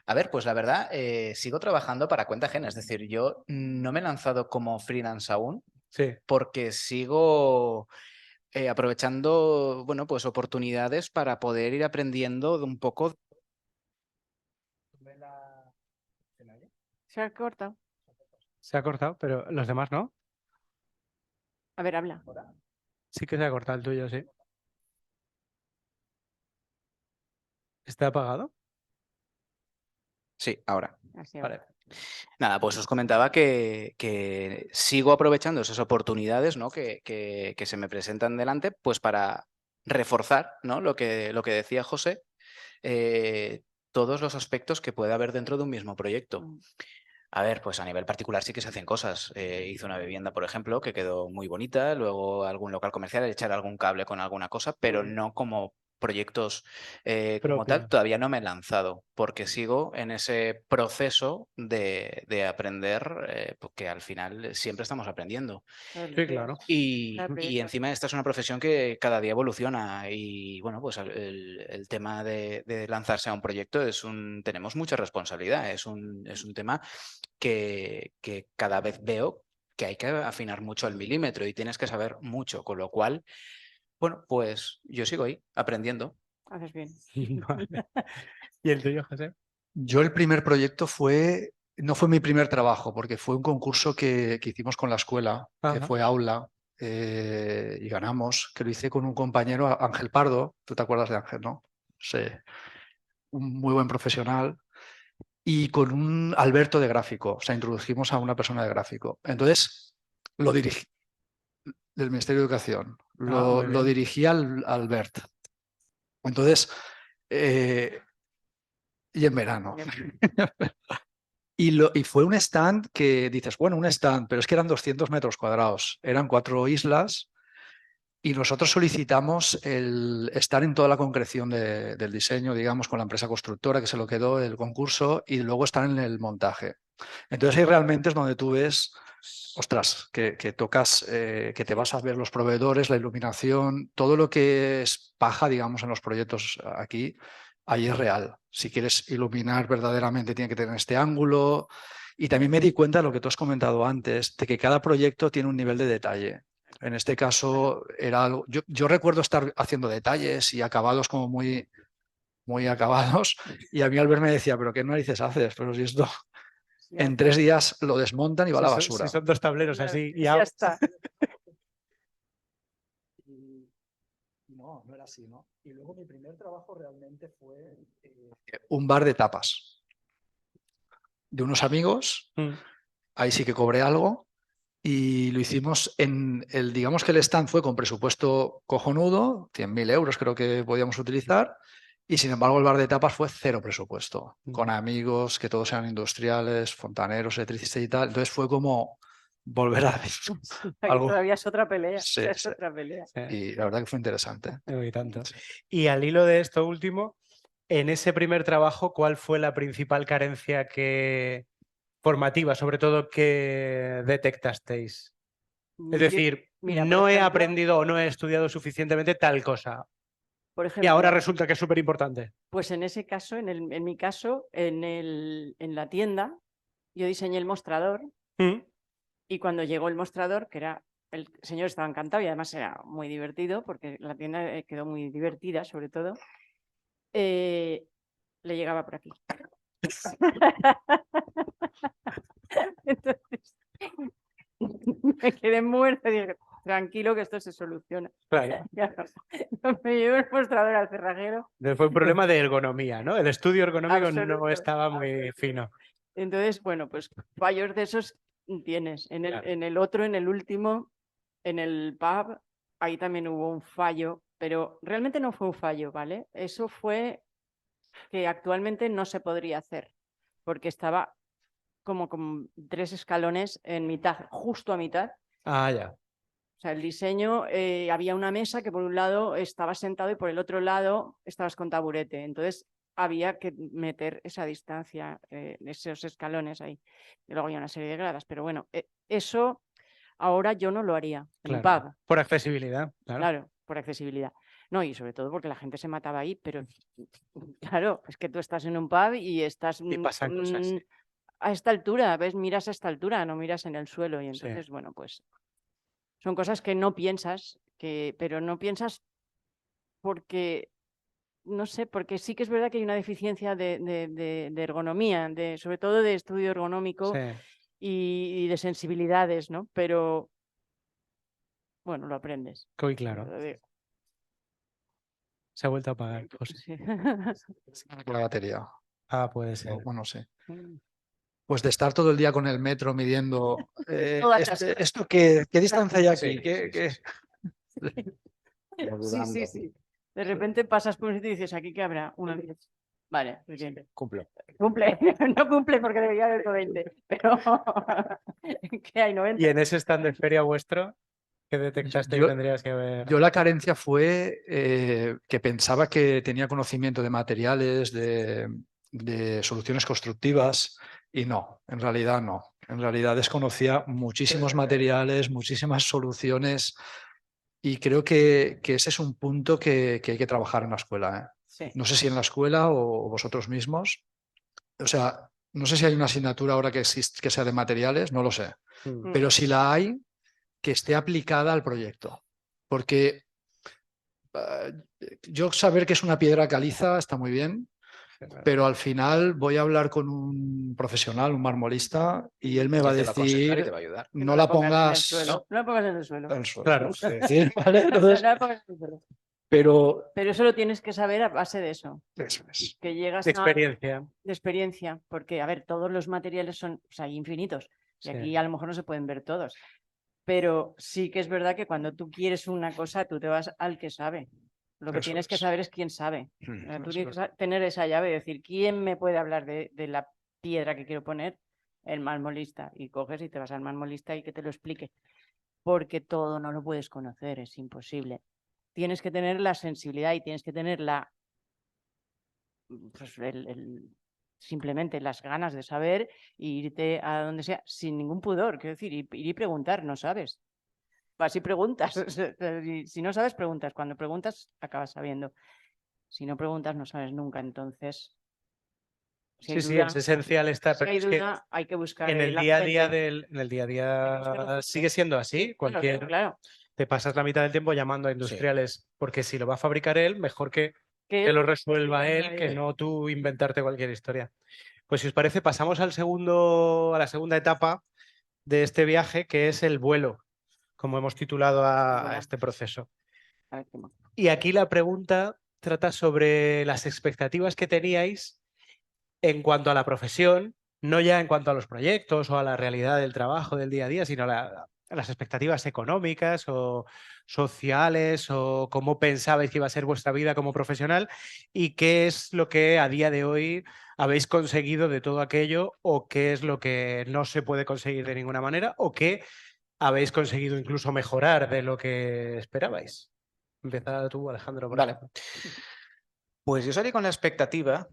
A ver, pues la verdad, sigo trabajando para cuenta ajena. Es decir, yo no me he lanzado como freelance aún Sí. porque sigo aprovechando, bueno, pues oportunidades para poder ir aprendiendo de un poco. Se ha cortado. Se ha cortado, pero los demás no. A ver, habla. Sí que se ha cortado el tuyo, sí. ¿Está apagado? Sí, ahora. Así Vale. Nada, pues os comentaba que sigo aprovechando esas oportunidades, ¿no? que se me presentan delante, pues para reforzar, ¿no? lo que decía José, todos los aspectos que puede haber dentro de un mismo proyecto. Mm. A ver, pues a nivel particular sí que se hacen cosas. Hice una vivienda, por ejemplo, que quedó muy bonita, luego algún local comercial, echar algún cable con alguna cosa, pero no como proyectos como tal. Propio. Todavía no me he lanzado, porque sigo en ese proceso de aprender, porque al final siempre estamos aprendiendo. Sí, claro. Y proyecto. encima esta es una profesión que cada día evoluciona y bueno, pues el tema de lanzarse a un proyecto tenemos mucha responsabilidad, es un tema que cada vez veo que hay que afinar mucho el milímetro y tienes que saber mucho, con lo cual, bueno, pues yo sigo ahí aprendiendo. Haces bien. Vale. ¿Y el tuyo, José? Yo el primer proyecto no fue mi primer trabajo, porque fue un concurso que hicimos con la escuela, que Ajá. fue aula, y ganamos, que lo hice con un compañero, Ángel Pardo. ¿Tú te acuerdas de Ángel, no? Sí, un muy buen profesional. Y con un Alberto de gráfico, o sea, introdujimos a una persona de gráfico. Entonces, lo dirigí, del Ministerio de Educación, Muy lo bien. dirigí al Albert. Entonces, y en verano. Y fue un stand que dices, bueno, un stand, pero es que eran 200 metros cuadrados, eran 4 islas y nosotros solicitamos el estar en toda la concreción del diseño, digamos, con la empresa constructora que se lo quedó el concurso y luego estar en el montaje. Entonces ahí realmente es donde tú ves, ostras, que tocas, que te vas a ver los proveedores, la iluminación, todo lo que es paja, digamos, en los proyectos aquí. Ahí es real. Si quieres iluminar verdaderamente, tiene que tener este ángulo. Y también me di cuenta de lo que tú has comentado antes, de que cada proyecto tiene un nivel de detalle. En este caso, era algo. Yo recuerdo estar haciendo detalles y acabados como muy, muy acabados. Y a mí Albert me decía, ¿pero qué narices haces? Pero si esto en 3 días lo desmontan y va a la basura. Si son 2 tableros así. Y Ya está. No, no era así, ¿no? Y luego mi primer trabajo realmente fue un bar de tapas de unos amigos. Mm. Ahí sí que cobré algo y lo hicimos digamos que el stand fue con presupuesto cojonudo, 100.000 euros creo que podíamos utilizar, y sin embargo el bar de tapas fue cero presupuesto, con amigos que todos eran industriales, fontaneros, electricistas y tal. Entonces fue como volver a algo. Todavía es otra pelea. Sí, Es sí. otra pelea. Y la verdad que fue interesante. Y tanto. Sí. Y al hilo de esto último, en ese primer trabajo, ¿cuál fue la principal carencia formativa, sobre todo, que detectasteis? Es decir, Mira, por no he ejemplo, aprendido o no he estudiado suficientemente tal cosa. por Y ejemplo, ahora resulta que es súper importante. pues en ese caso, en mi caso, en la tienda, yo diseñé el mostrador y cuando llegó el mostrador, que era, el señor estaba encantado y además era muy divertido porque la tienda quedó muy divertida, sobre todo, le llegaba por aquí. Entonces, me quedé muerta y dije, tranquilo que esto se soluciona. Claro. Me llevo el mostrador al cerrajero. Fue un problema de ergonomía, ¿no? El estudio ergonómico no Absoluto, estaba muy absoluto. fino. Entonces, bueno, pues fallos de esos tienes. Claro. En el otro, en el último, en el pub, ahí también hubo un fallo, pero realmente no fue un fallo, ¿vale? Eso fue que actualmente no se podría hacer, porque estaba como con 3 escalones en mitad, justo a mitad. Ah, ya. O sea, el diseño, había una mesa que por un lado estaba sentado y por el otro lado estabas con taburete. Entonces había que meter esa distancia, esos escalones ahí. Y luego había una serie de gradas. Pero bueno, eso ahora yo no lo haría en un Claro. pub. Por accesibilidad, claro. Claro, por accesibilidad. No, y sobre todo porque la gente se mataba ahí, pero claro, es que tú estás en un pub y estás Y pasan cosas. a esta altura, ves, miras a esta altura, no miras en el suelo. Y Sí. entonces, bueno, pues son cosas que no piensas, pero no piensas porque, no sé, porque sí que es verdad que hay una deficiencia de ergonomía, sobre todo de estudio ergonómico Sí. y de sensibilidades, ¿no? Pero, bueno, lo aprendes. Muy claro. Se ha vuelto a apagar. José. Sí. La batería. Ah, puede ser. Bueno, sí. Mm. Pues de estar todo el día con el metro midiendo Todas esas cosas. esto qué distancia hay aquí. Sí, ¿Qué- sí, qué- Sí, sí, sí. De repente pasas por un sitio y dices, ¿aquí qué habrá? 1,10. Vale, muy bien. Cumplo. Cumple, no cumple porque debería haber 20, pero ¿qué hay? 90. ¿Y en ese stand de feria vuestro, qué detectaste Yo- que tendrías que ver? Yo la carencia fue que pensaba que tenía conocimiento de materiales, de soluciones constructivas y no, en realidad no. En realidad desconocía muchísimos materiales, muchísimas soluciones y creo que ese es un punto que hay que trabajar en la escuela, ¿eh? Sí. No sé si en la escuela o vosotros mismos. O sea, no sé si hay una asignatura ahora que existe que sea de materiales, no lo sé. Mm. Pero si la hay, que esté aplicada al proyecto. Porque yo saber que es una piedra caliza está muy bien, pero al final voy a hablar con un profesional, un marmolista, y él me va a Te va a aconsejar y te decir, va a ayudar. Que no la pongas en el pongas suelo. No la pongas en el suelo. al suelo. Claro. Es decir, ¿vale? No Entonces, la pongas en el suelo. pero Pero eso lo tienes que saber a base de eso, eso es. que llegas De a experiencia. de experiencia, porque, a ver, todos los materiales son, o sea, hay infinitos, y Sí. aquí a lo mejor no se pueden ver todos, pero sí que es verdad que cuando tú quieres una cosa, tú te vas al que sabe. Lo que Eso tienes que es. saber es quién sabe. O Mm. sea, tú Eso tienes es. que tener esa llave y decir, ¿quién me puede hablar de la piedra que quiero poner? El marmolista. Y coges y te vas al marmolista y que te lo explique. Porque todo no lo puedes conocer, es imposible. Tienes que tener la sensibilidad y tienes que tener la, pues, simplemente las ganas de saber e irte a donde sea sin ningún pudor. Quiero decir, ir y preguntar, no sabes. Vas y preguntas. Si no sabes, preguntas. Cuando preguntas, acabas sabiendo. Si no preguntas, no sabes nunca. Entonces, si hay Sí, sí, duda, es esencial estar, si pero hay es que duda, hay que buscar en el la día a día fuente. en el día a Hay que buscar la día fuente. sigue siendo así. Claro, Cualquier, claro. te pasas la mitad del tiempo llamando a Sí. industriales, porque si lo va a fabricar él, mejor que Que lo resuelva él, que él- no tú inventarte cualquier historia. Pues si os parece, pasamos a la segunda etapa de este viaje, que es el vuelo, como hemos titulado a Bueno. este proceso. A ver, ¿qué más? Y aquí la pregunta trata sobre las expectativas que teníais en cuanto a la profesión, no ya en cuanto a los proyectos o a la realidad del trabajo del día a día, sino a las expectativas económicas o sociales o cómo pensabais que iba a ser vuestra vida como profesional y qué es lo que a día de hoy habéis conseguido de todo aquello o qué es lo que no se puede conseguir de ninguna manera o qué habéis conseguido incluso mejorar de lo que esperabais. Empieza tú, Alejandro. Por Vale. ejemplo. Pues yo salí con la expectativa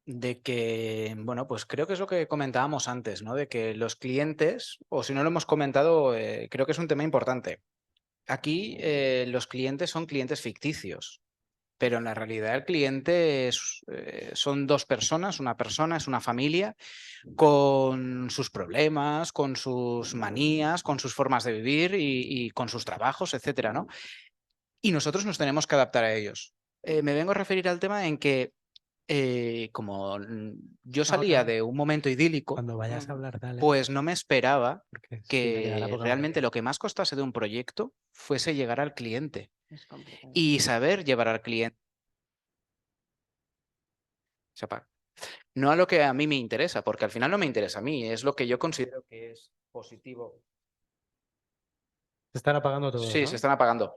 de que, bueno, pues creo que es lo que comentábamos antes, ¿no? De que los clientes, o si no lo hemos comentado, creo que es un tema importante. Aquí los clientes son clientes ficticios, pero en la realidad el cliente son dos personas, una persona es una familia con sus problemas, con sus manías, con sus formas de vivir y con sus trabajos, etcétera, ¿no? Y nosotros nos tenemos que adaptar a ellos. Me vengo a referir al tema en que como yo salía de un momento idílico, Cuando vayas a hablar, dale. pues no me esperaba Porque si no llegará que poca realmente gente. lo que más costase de un proyecto fuese llegar al cliente Es complicado. y saber llevar al cliente. Sepa, no a lo que a mí me interesa, porque al final no me interesa a mí, es lo que yo considero que es positivo. Se están apagando todos, Sí, ¿no? se están apagando.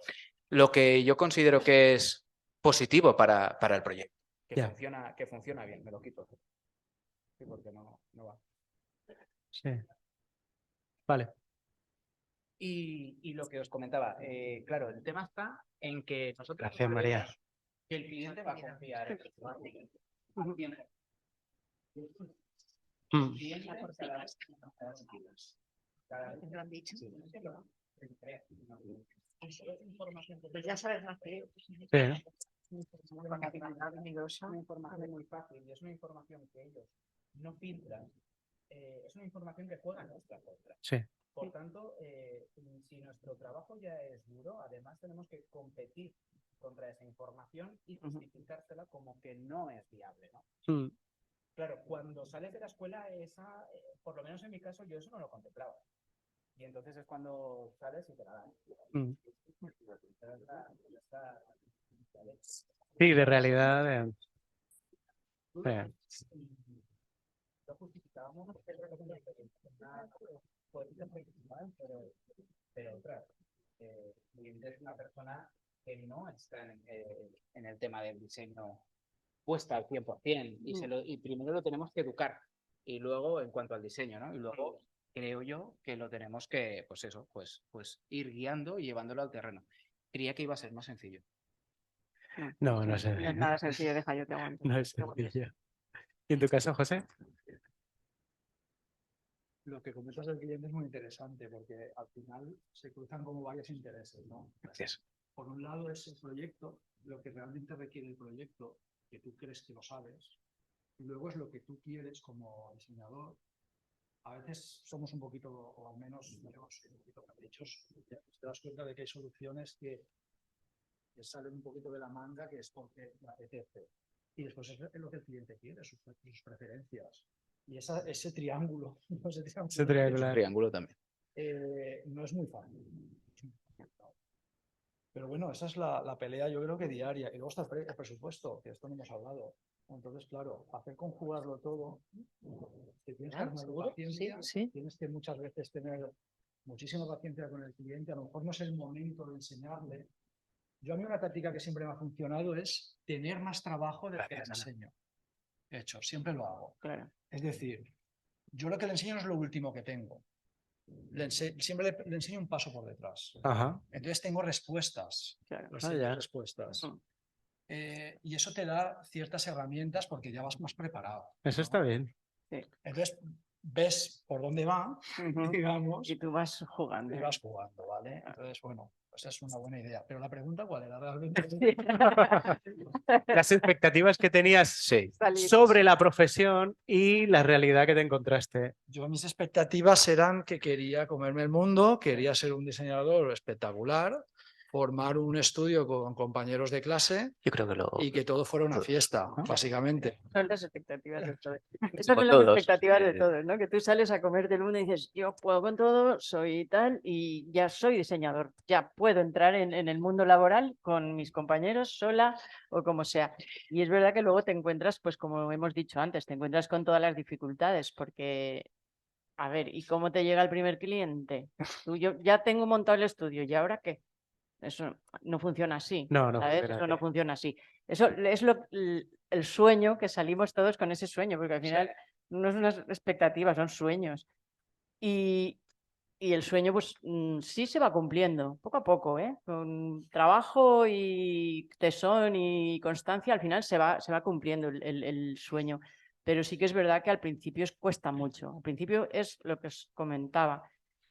Lo que yo considero que es positivo para el proyecto, Ya. que funciona bien, me lo quito. Sí, porque no va. Sí. Vale. Y lo que os comentaba, claro, el tema está en que nosotros Gracias, María. sabemos que el cliente va a confiar en el Mm. Pues ya sabes más que yo. Sí. Es una información muy fácil y es una información que ellos no filtran, es una información que juega en nuestra contra. Sí. Por tanto, si nuestro trabajo ya es duro, además tenemos que competir contra esa información y justificársela como que no es viable, ¿no? Mm. Claro, cuando sales de la escuela, por lo menos en mi caso, yo eso no lo contemplaba. Y entonces es cuando sales y te la dan. Mm. Sí, de realidad. Lo justificábamos, pero claro, el cliente es una persona que no está en el tema del diseño puesta al 100% y primero lo tenemos que educar y luego en cuanto al diseño, ¿no? Y luego creo yo que lo tenemos que, pues eso, pues ir guiando y llevándolo al terreno. Creía que iba a ser más sencillo. No, no sé. No es nada sencillo, deja, yo te aguanto. No es sencillo. ¿Y en tu caso, José? lo que comentas del cliente es muy interesante porque al final se cruzan como varios intereses, ¿no? Gracias. Por un lado es el proyecto, lo que realmente requiere el proyecto, que tú crees que lo sabes, y luego es lo que tú quieres como diseñador. A veces somos un poquito, o al menos tenemos un poquito caprichos, te das cuenta de que hay soluciones que salen un poquito de la manga, que es porque te apetece. Y después es lo que el cliente quiere, sus preferencias. Y ese triángulo, Ese triángulo. Triángulo también. no es muy fácil. Pero bueno, esa es la pelea, yo creo que diaria. Y luego está el presupuesto, que esto no hemos hablado. Entonces, claro, hacer conjugarlo todo, te tienes que dar una paciencia, tienes que muchas veces tener muchísima paciencia con el cliente. A lo mejor no es el momento de enseñarle. A mí una táctica que siempre me ha funcionado es tener más trabajo del que le enseño. Hecho, siempre lo hago. Claro. Es decir, yo lo que le enseño no es lo último que tengo. Siempre le enseño un paso por detrás. Ajá. Entonces tengo respuestas. Claro. Respuestas. Y eso te da ciertas herramientas porque ya vas más preparado. Eso está bien. Sí. Entonces ves por dónde va, digamos, y tú vas jugando. y vas jugando, ¿vale? Entonces, bueno, pues es una buena idea. Pero la pregunta, ¿cuál era realmente? Las expectativas que tenías Salir. sobre la profesión y la realidad que te encontraste. Yo mis expectativas eran que quería comerme el mundo, quería ser un diseñador espectacular, formar un estudio con compañeros de clase Yo creo que y que todo fuera una fiesta, básicamente. Son las expectativas de todos. Esas son las expectativas de todos, ¿no? Que tú sales a comer del mundo y dices, yo puedo con todo, soy tal y ya soy diseñador, ya puedo entrar en el mundo laboral con mis compañeros, sola o como sea. Y es verdad que luego te encuentras, pues como hemos dicho antes, te encuentras con todas las dificultades porque, a ver, ¿y cómo te llega el primer cliente? Yo ya tengo montado el estudio, ¿y ahora qué? Eso no funciona así. No, ¿sabes? funciona Eso no así. funciona así. Eso es el sueño que salimos todos con ese sueño, porque al final no es unas expectativas, son sueños. Y el sueño, pues sí se va cumpliendo, poco a poco, ¿eh? Con trabajo y tesón y constancia, al final se va cumpliendo el sueño. Pero sí que es verdad que al principio cuesta mucho. Al principio es lo que os comentaba.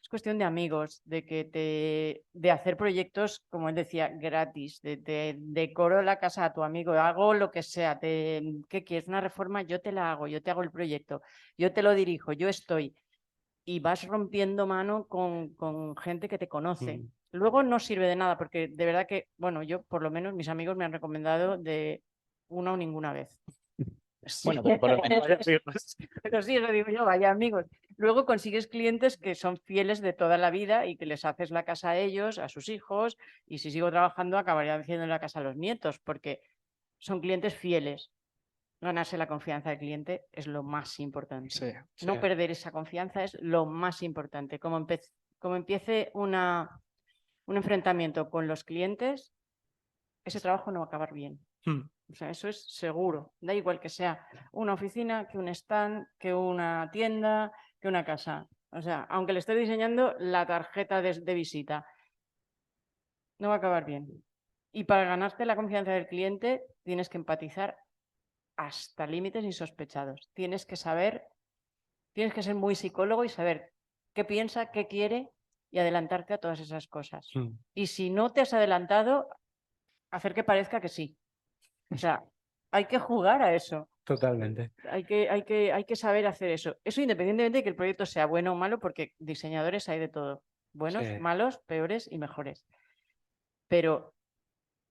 Es cuestión de amigos, de hacer proyectos, como él decía, gratis, de decoro la casa a tu amigo, hago lo que sea, ¿qué quieres? Una reforma, yo te la hago, yo te hago el proyecto, yo te lo dirijo, yo estoy. Y vas rompiendo mano con gente que te conoce. Luego no sirve de nada, porque de verdad que, bueno, yo por lo menos mis amigos me han recomendado de una o ninguna vez. Bueno, pero por lo menos. Pero sí, eso digo yo, vaya amigos. Luego consigues clientes que son fieles de toda la vida y que les haces la casa a ellos, a sus hijos, y si sigo trabajando acabaría haciendo la casa a los nietos, porque son clientes fieles. Ganarse la confianza del cliente es lo más importante. No perder esa confianza es lo más importante. Como empiece un enfrentamiento con los clientes, ese trabajo no va a acabar bien. O sea, eso es seguro. Da igual que sea una oficina, que un stand, que una tienda, que una casa. O sea, aunque le esté diseñando la tarjeta de visita, no va a acabar bien. Y para ganarte la confianza del cliente, tienes que empatizar hasta límites insospechados. Tienes que saber, tienes que ser muy psicólogo y saber qué piensa, qué quiere y adelantarte a todas esas cosas. Y si no te has adelantado, hacer que parezca que sí. O sea, hay que jugar a eso. Totalmente. Hay que saber hacer eso. Eso independientemente de que el proyecto sea bueno o malo, porque diseñadores hay de todo. Buenos, malos, peores y mejores. Pero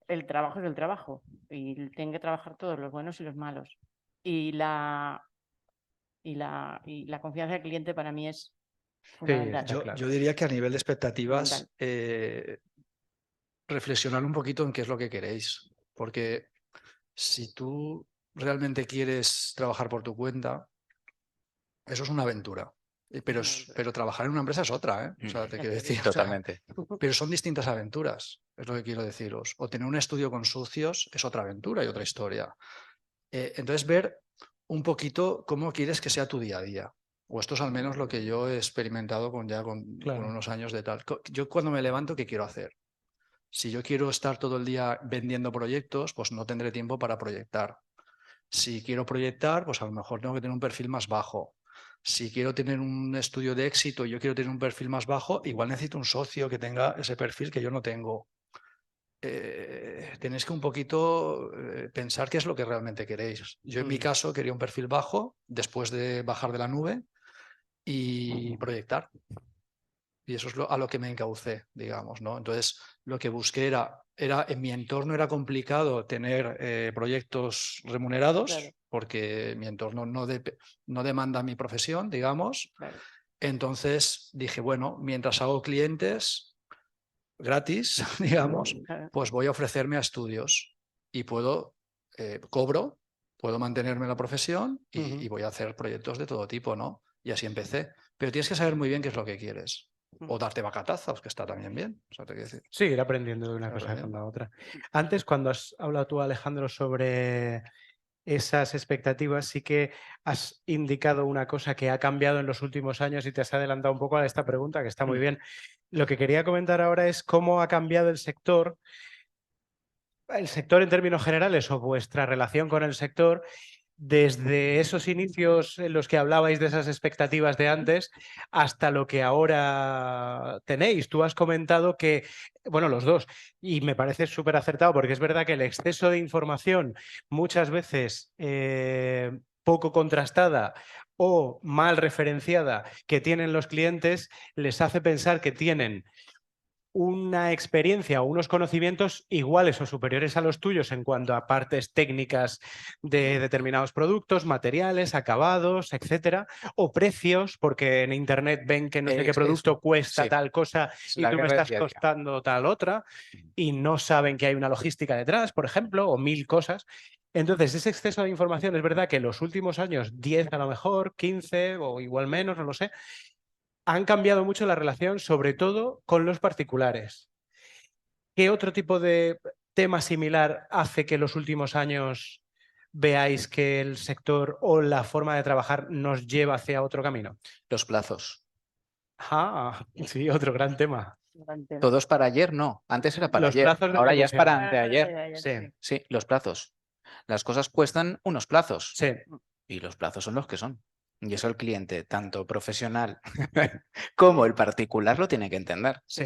el trabajo es el trabajo. Y tienen que trabajar todos, los buenos y los malos. Y la confianza del cliente para mí es fundamental. Yo diría que a nivel de expectativas, reflexionar un poquito en qué es lo que queréis. Porque si tú realmente quieres trabajar por tu cuenta, Eso es una aventura. Pero, una aventura. pero trabajar en una empresa es otra, ¿eh? O sea, te Ya quiero te decir. digo. o sea, Totalmente. pero son distintas aventuras, es lo que quiero deciros. O tener un estudio con socios es otra aventura y otra historia. Entonces, ver un poquito cómo quieres que sea tu día a día. O esto es al menos lo que yo he experimentado con Claro. unos años de tal. Yo cuando me levanto, ¿qué quiero hacer? Si yo quiero estar todo el día vendiendo proyectos, pues no tendré tiempo para proyectar. Si quiero proyectar, pues a lo mejor tengo que tener un perfil más bajo. Si quiero tener un estudio de éxito y yo quiero tener un perfil más bajo, igual necesito un socio que tenga ese perfil que yo no tengo. Tenéis que un poquito pensar qué es lo que realmente queréis. Yo en mi caso quería un perfil bajo después de bajar de la nube y proyectar. Y eso es a lo que me encaucé, digamos, ¿no? Entonces, lo que busqué era en mi entorno era complicado tener proyectos remunerados, Claro. porque mi entorno no demanda mi profesión, digamos. Claro. Entonces dije, bueno, mientras hago clientes gratis, digamos, Claro. pues voy a ofrecerme a estudios y cobro, puedo mantenerme en la profesión y voy a hacer proyectos de todo tipo, ¿no? Y así empecé. Pero tienes que saber muy bien qué es lo que quieres. O darte bacatazos, que está también bien. O sea, te quiero decir. Sí, ir aprendiendo de una Ir cosa con aprendiendo. la otra. Antes, cuando has hablado tú, Alejandro, sobre esas expectativas, sí que has indicado una cosa que ha cambiado en los últimos años y te has adelantado un poco a esta pregunta, que está muy bien. Lo que quería comentar ahora es cómo ha cambiado el sector en términos generales o vuestra relación con el sector desde esos inicios en los que hablabais de esas expectativas de antes hasta lo que ahora tenéis. Tú has comentado que, bueno, los dos, y me parece súper acertado porque es verdad que el exceso de información muchas veces poco contrastada o mal referenciada que tienen los clientes les hace pensar que tienen una experiencia o unos conocimientos iguales o superiores a los tuyos en cuanto a partes técnicas de determinados productos, materiales, acabados, etcétera, o precios, porque en internet ven que no sé qué producto cuesta sí, tal cosa es y la tú me guerra del estás día a día. costando tal otra, y no saben que hay una logística detrás, por ejemplo, o mil cosas. Entonces, ese exceso de información es verdad que en los últimos años, 10 a lo mejor, 15 o igual menos, no lo sé, han cambiado mucho la relación, sobre todo con los particulares. ¿Qué otro tipo de tema similar hace que en los últimos años veáis que el sector o la forma de trabajar nos lleva hacia otro camino? Los plazos. Ah, sí, otro gran tema. Todos para ayer, no. Antes era para Los ayer. plazos de Ahora ya es para ejecución. anteayer. Sí, Sí, los plazos. Las cosas cuestan unos plazos sí, y los plazos son los que son. Y eso el cliente, tanto profesional como el particular, lo tiene que entender. sí.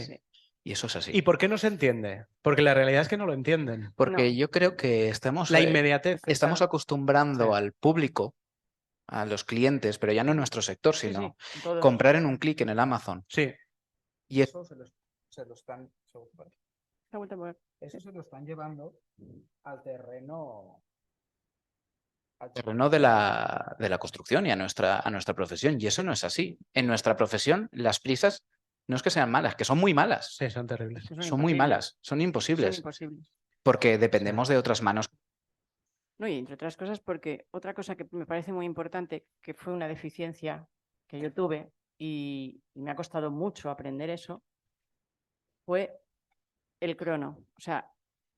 Y eso es así. ¿Y por qué no se entiende? Porque la realidad es que no lo entienden. Porque yo creo que estamos La inmediatez. estamos esa- acostumbrando Sí. al público, a los clientes, pero ya no en nuestro sector, Sí, sino sí, todos. comprar en un clic en el Amazon. Sí, Y eso se lo están llevando al terreno de la construcción y a nuestra profesión. Y eso no es así. En nuestra profesión, las prisas no es que sean malas, que son muy malas. sí, son terribles. Son muy malas, son Son imposibles, imposibles. porque dependemos de otras manos. No, y entre otras cosas, porque otra cosa que me parece muy importante, que fue una deficiencia que yo tuve y me ha costado mucho aprender eso, fue el crono. O sea,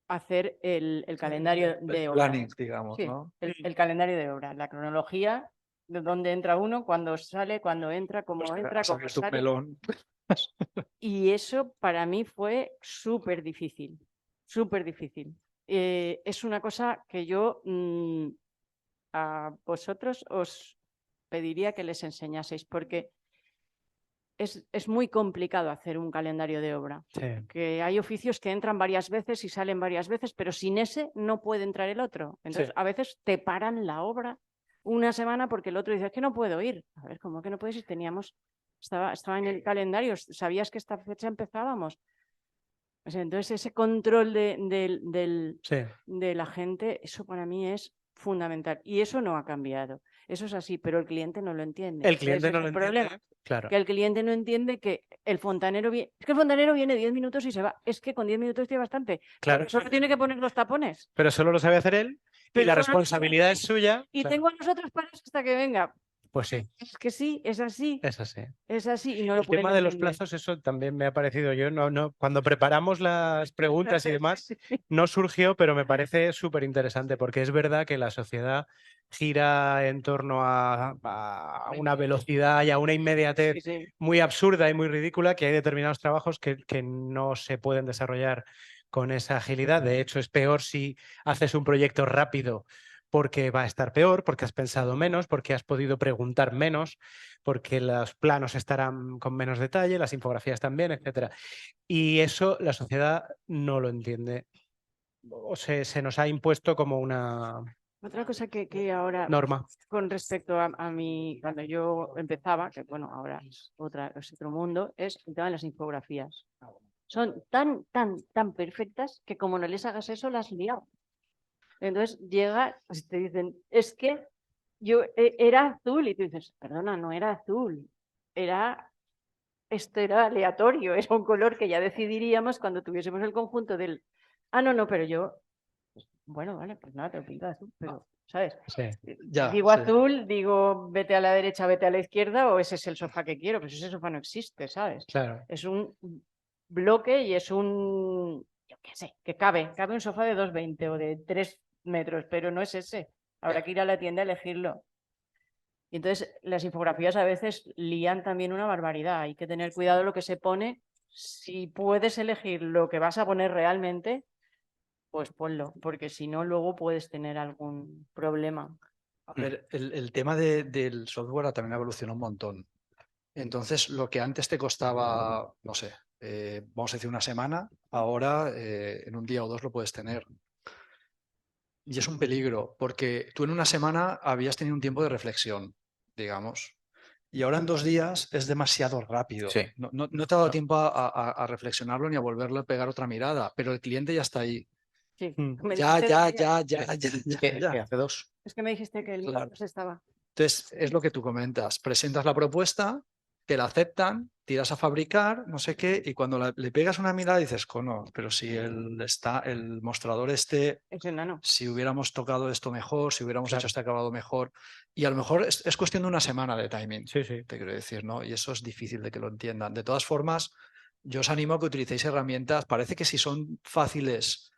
hacer el calendario de obra. Planning, digamos, Sí, ¿no? el calendario de obra, la cronología de dónde entra uno, cuándo sale, cuándo entra, cómo entra, Has cómo abierto un sale. melón. Y eso para mí fue súper difícil, súper difícil. Es una cosa que yo a vosotros os pediría que les enseñaseis, porque es muy complicado hacer un calendario de obra. Sí. Que hay oficios que entran varias veces y salen varias veces, pero sin ese no puede entrar el otro. Entonces, Sí. a veces te paran la obra una semana porque el otro dice, es que no puedo ir. A ver, ¿cómo que no puedes ir? Estaba en el calendario, sabías que esta fecha empezábamos. O sea, entonces, ese control Sí. de la gente, eso para mí es fundamental. Y eso no ha cambiado. Eso es así, pero el cliente no lo entiende. El cliente Ese no es lo el entiende. problema. Claro. Que el cliente no entiende que el fontanero viene. Es que el fontanero viene 10 minutos y se va. Es que con 10 minutos tiene bastante. Claro. Solo tiene que poner los tapones. Pero solo lo sabe hacer él y Pero la solo- responsabilidad es suya. Y Claro. tengo a nosotros para eso hasta que venga. Pues sí, Es que sí, es así, es así. es así y no lo El pueden tema de los entender. plazos, eso también me ha parecido yo. Cuando preparamos las preguntas y demás, no surgió, pero me parece súper interesante porque es verdad que la sociedad gira en torno a una velocidad y a una inmediatez Sí, sí. muy absurda y muy ridícula, que hay determinados trabajos que no se pueden desarrollar con esa agilidad. De hecho, es peor si haces un proyecto rápido porque va a estar peor, porque has pensado menos, porque has podido preguntar menos, porque los planos estarán con menos detalle, las infografías también, etcétera. Y eso la sociedad no lo entiende. O se nos ha impuesto como una Otra cosa que ahora, norma. con respecto a mí, cuando yo empezaba, que bueno, ahora es otro mundo, es el tema de las infografías. Son tan perfectas que como no les hagas eso, las has liado. Entonces llega, pues te dicen, es que yo era azul y tú dices, perdona, no era azul, esto era aleatorio, era un color que ya decidiríamos cuando tuviésemos el conjunto del, no, pero yo, pues, bueno, vale, pues nada, te lo pinto de azul, pero, ¿sabes? Sí. Ya, Digo sí. azul, digo vete a la derecha, vete a la izquierda, o ese es el sofá que quiero, pues ese sofá no existe, ¿sabes? Claro. Es un bloque y es un, yo qué sé, que cabe un sofá de 2,20 o de 3 metros, pero no es ese. Habrá que ir a la tienda a elegirlo. Y entonces las infografías a veces lían también una barbaridad. Hay que tener cuidado lo que se pone. Si puedes elegir lo que vas a poner realmente, pues ponlo, porque si no, luego puedes tener algún problema. A ver, el tema del software también ha evolucionado un montón. Entonces, lo que antes te costaba, no sé, vamos a decir una semana, ahora en un día o dos lo puedes tener. Y es un peligro, porque tú en una semana habías tenido un tiempo de reflexión, digamos, y ahora en 2 días es demasiado rápido. Sí. No te ha dado tiempo a reflexionarlo ni a volverlo a pegar otra mirada, pero el cliente ya está ahí. Sí. Mm. Me Ya, dijiste ya, el día- ya, ya, ya, Que ya. hace 2. Es que me dijiste que el Claro. miércoles estaba. Entonces, es lo que tú comentas. Presentas la propuesta, te la aceptan, tiras a fabricar, no sé qué, y cuando le pegas una mirada dices, cono, pero si el mostrador Es enano. si hubiéramos tocado esto mejor, si hubiéramos Claro. hecho este acabado mejor. Y a lo mejor es cuestión de una semana de timing, Sí, sí. te quiero decir, ¿no? Y eso es difícil de que lo entiendan. De todas formas, yo os animo a que utilicéis herramientas. Parece que si son fáciles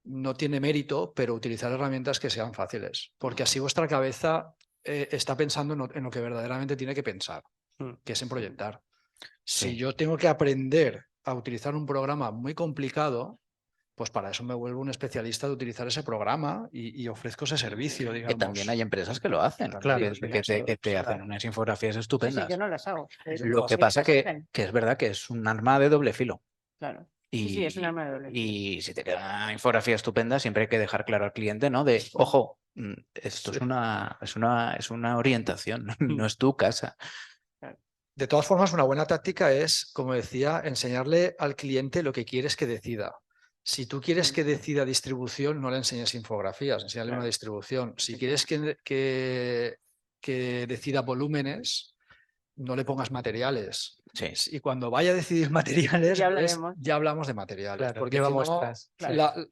no tiene mérito, pero utilizar herramientas que sean fáciles, porque así vuestra cabeza está pensando en lo que verdaderamente tiene que pensar, Mm. que es en proyectar. Si Sí. yo tengo que aprender a utilizar un programa muy complicado, pues para eso me vuelvo un especialista de utilizar ese programa y ofrezco ese servicio, Que digamos. también hay empresas que lo hacen, Claro, que te hacen unas infografías Sí, estupendas. yo no las hago. Lo que pasa que es verdad que es un arma de doble filo. Claro. Y, Sí, es un arma de doble filo. y si te queda una infografía estupenda, siempre hay que dejar claro al cliente, ¿no? De, ojo, esto Sí. es una orientación, no es tu casa. De todas formas, una buena táctica es, como decía, enseñarle al cliente lo que quieres que decida. Si tú quieres que decida distribución, no le enseñes infografías, enséñale una distribución. Si quieres que decida volúmenes, no le pongas materiales. Sí. Y cuando vaya a decidir materiales, Ya entonces hablaremos. ya hablamos de materiales. Claro, Porque lleva si no, muestras.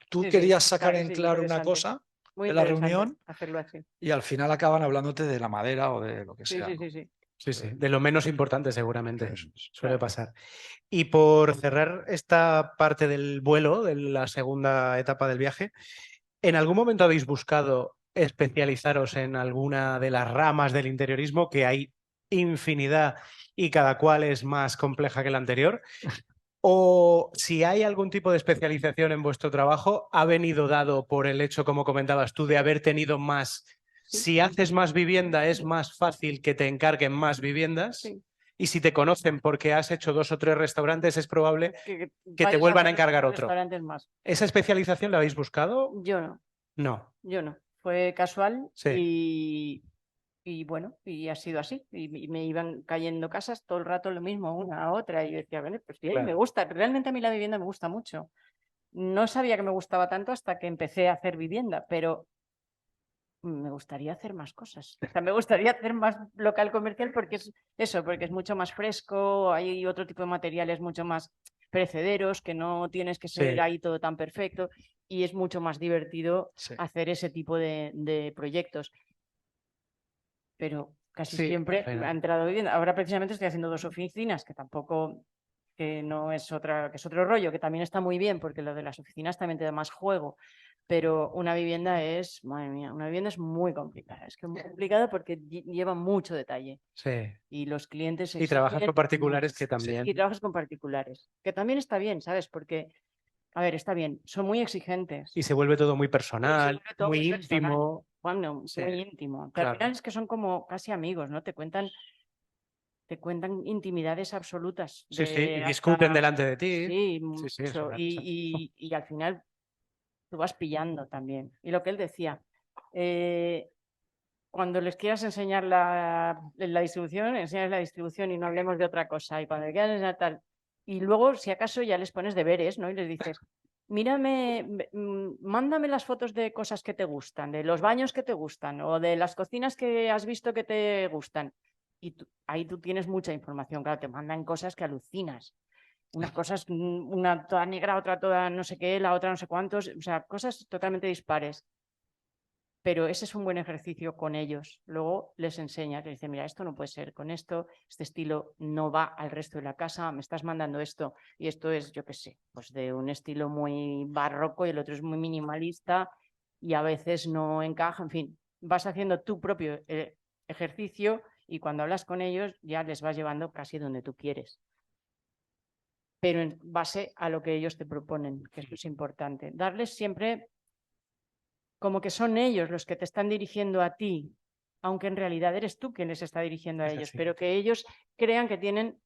tú Sí, sí, querías sacar claro, en sí, claro una interesante. cosa Muy de la interesante reunión hacerlo así. y al final acaban hablándote de la madera o de lo que Sí, sea. sí, ¿no? sí, sí. Sí, sí. De lo menos importante, seguramente. Eso es. Suele pasar. Y por cerrar esta parte del vuelo, de la segunda etapa del viaje, ¿en algún momento habéis buscado especializaros en alguna de las ramas del interiorismo, que hay infinidad y cada cual es más compleja que la anterior? ¿O si hay algún tipo de especialización en vuestro trabajo, ha venido dado por el hecho, como comentabas tú, de haber tenido más? Si haces más vivienda, es más fácil que te encarguen más viviendas. Sí. Y si te conocen porque has hecho 2 o 3 restaurantes, es probable que te vayas vuelvan a hacer encargar otro. restaurantes más. ¿Esa especialización la habéis buscado? Yo no, No. yo no. Fue casual Sí. y bueno, y ha sido así. Y me iban cayendo casas todo el rato lo mismo, una a otra. Y yo decía, bueno, pues bien, Claro. me gusta. Realmente a mí la vivienda me gusta mucho. No sabía que me gustaba tanto hasta que empecé a hacer vivienda, pero me gustaría hacer más cosas. O sea, me gustaría hacer más local comercial porque es eso, porque es mucho más fresco, hay otro tipo de materiales mucho más perecederos, que no tienes que ser Sí. ahí todo tan perfecto y es mucho más divertido Sí. hacer ese tipo de proyectos. Pero casi Sí, siempre al final. ha entrado vivienda. Ahora precisamente estoy haciendo 2 oficinas, que no es otra, que es otro rollo, que también está muy bien, porque lo de las oficinas también te da más juego. Pero una vivienda es, madre mía, una vivienda es muy complicada. Es que es muy complicada porque lleva mucho detalle. Sí. Y los clientes Y trabajas exigen con particulares mucho. que también. Y trabajas con particulares, que también está bien, ¿sabes? Porque, a ver, está bien, son muy exigentes. Y se vuelve todo muy Se personal, vuelve todo muy personal. íntimo. Bueno, Sí, muy íntimo. Que claro. al final es que son como casi amigos, ¿no? Te cuentan intimidades absolutas. Sí, sí, y De discuten hasta... delante de ti. Sí, Sí, sí, es mucho. una cosa. Y al final tú vas pillando también. Y lo que él decía, cuando les quieras enseñar la distribución, enseñas la distribución y no hablemos de otra cosa. Y cuando le quieras enseñar tal. Y luego, si acaso, ya les pones deberes, ¿no? Y les dices, mírame, mándame las fotos de cosas que te gustan, de los baños que te gustan o de las cocinas que has visto que te gustan. Y ahí tú tienes mucha información. Claro, te mandan cosas que alucinas. Unas cosas, una toda negra, otra toda no sé qué, la otra no sé cuántos. O sea, cosas totalmente dispares. Pero ese es un buen ejercicio con ellos. Luego les enseñas, les dices, mira, esto no puede ser con esto, este estilo no va al resto de la casa, me estás mandando esto y esto es, yo qué sé, pues de un estilo muy barroco y el otro es muy minimalista y a veces no encaja, en fin, vas haciendo tu propio ejercicio y cuando hablas con ellos ya les vas llevando casi donde tú quieres. Pero en base a lo que ellos te proponen, que esto es importante. Darles siempre como que son ellos los que te están dirigiendo a ti, aunque en realidad eres tú quien les está dirigiendo a Es ellos, así. pero que ellos crean que tienen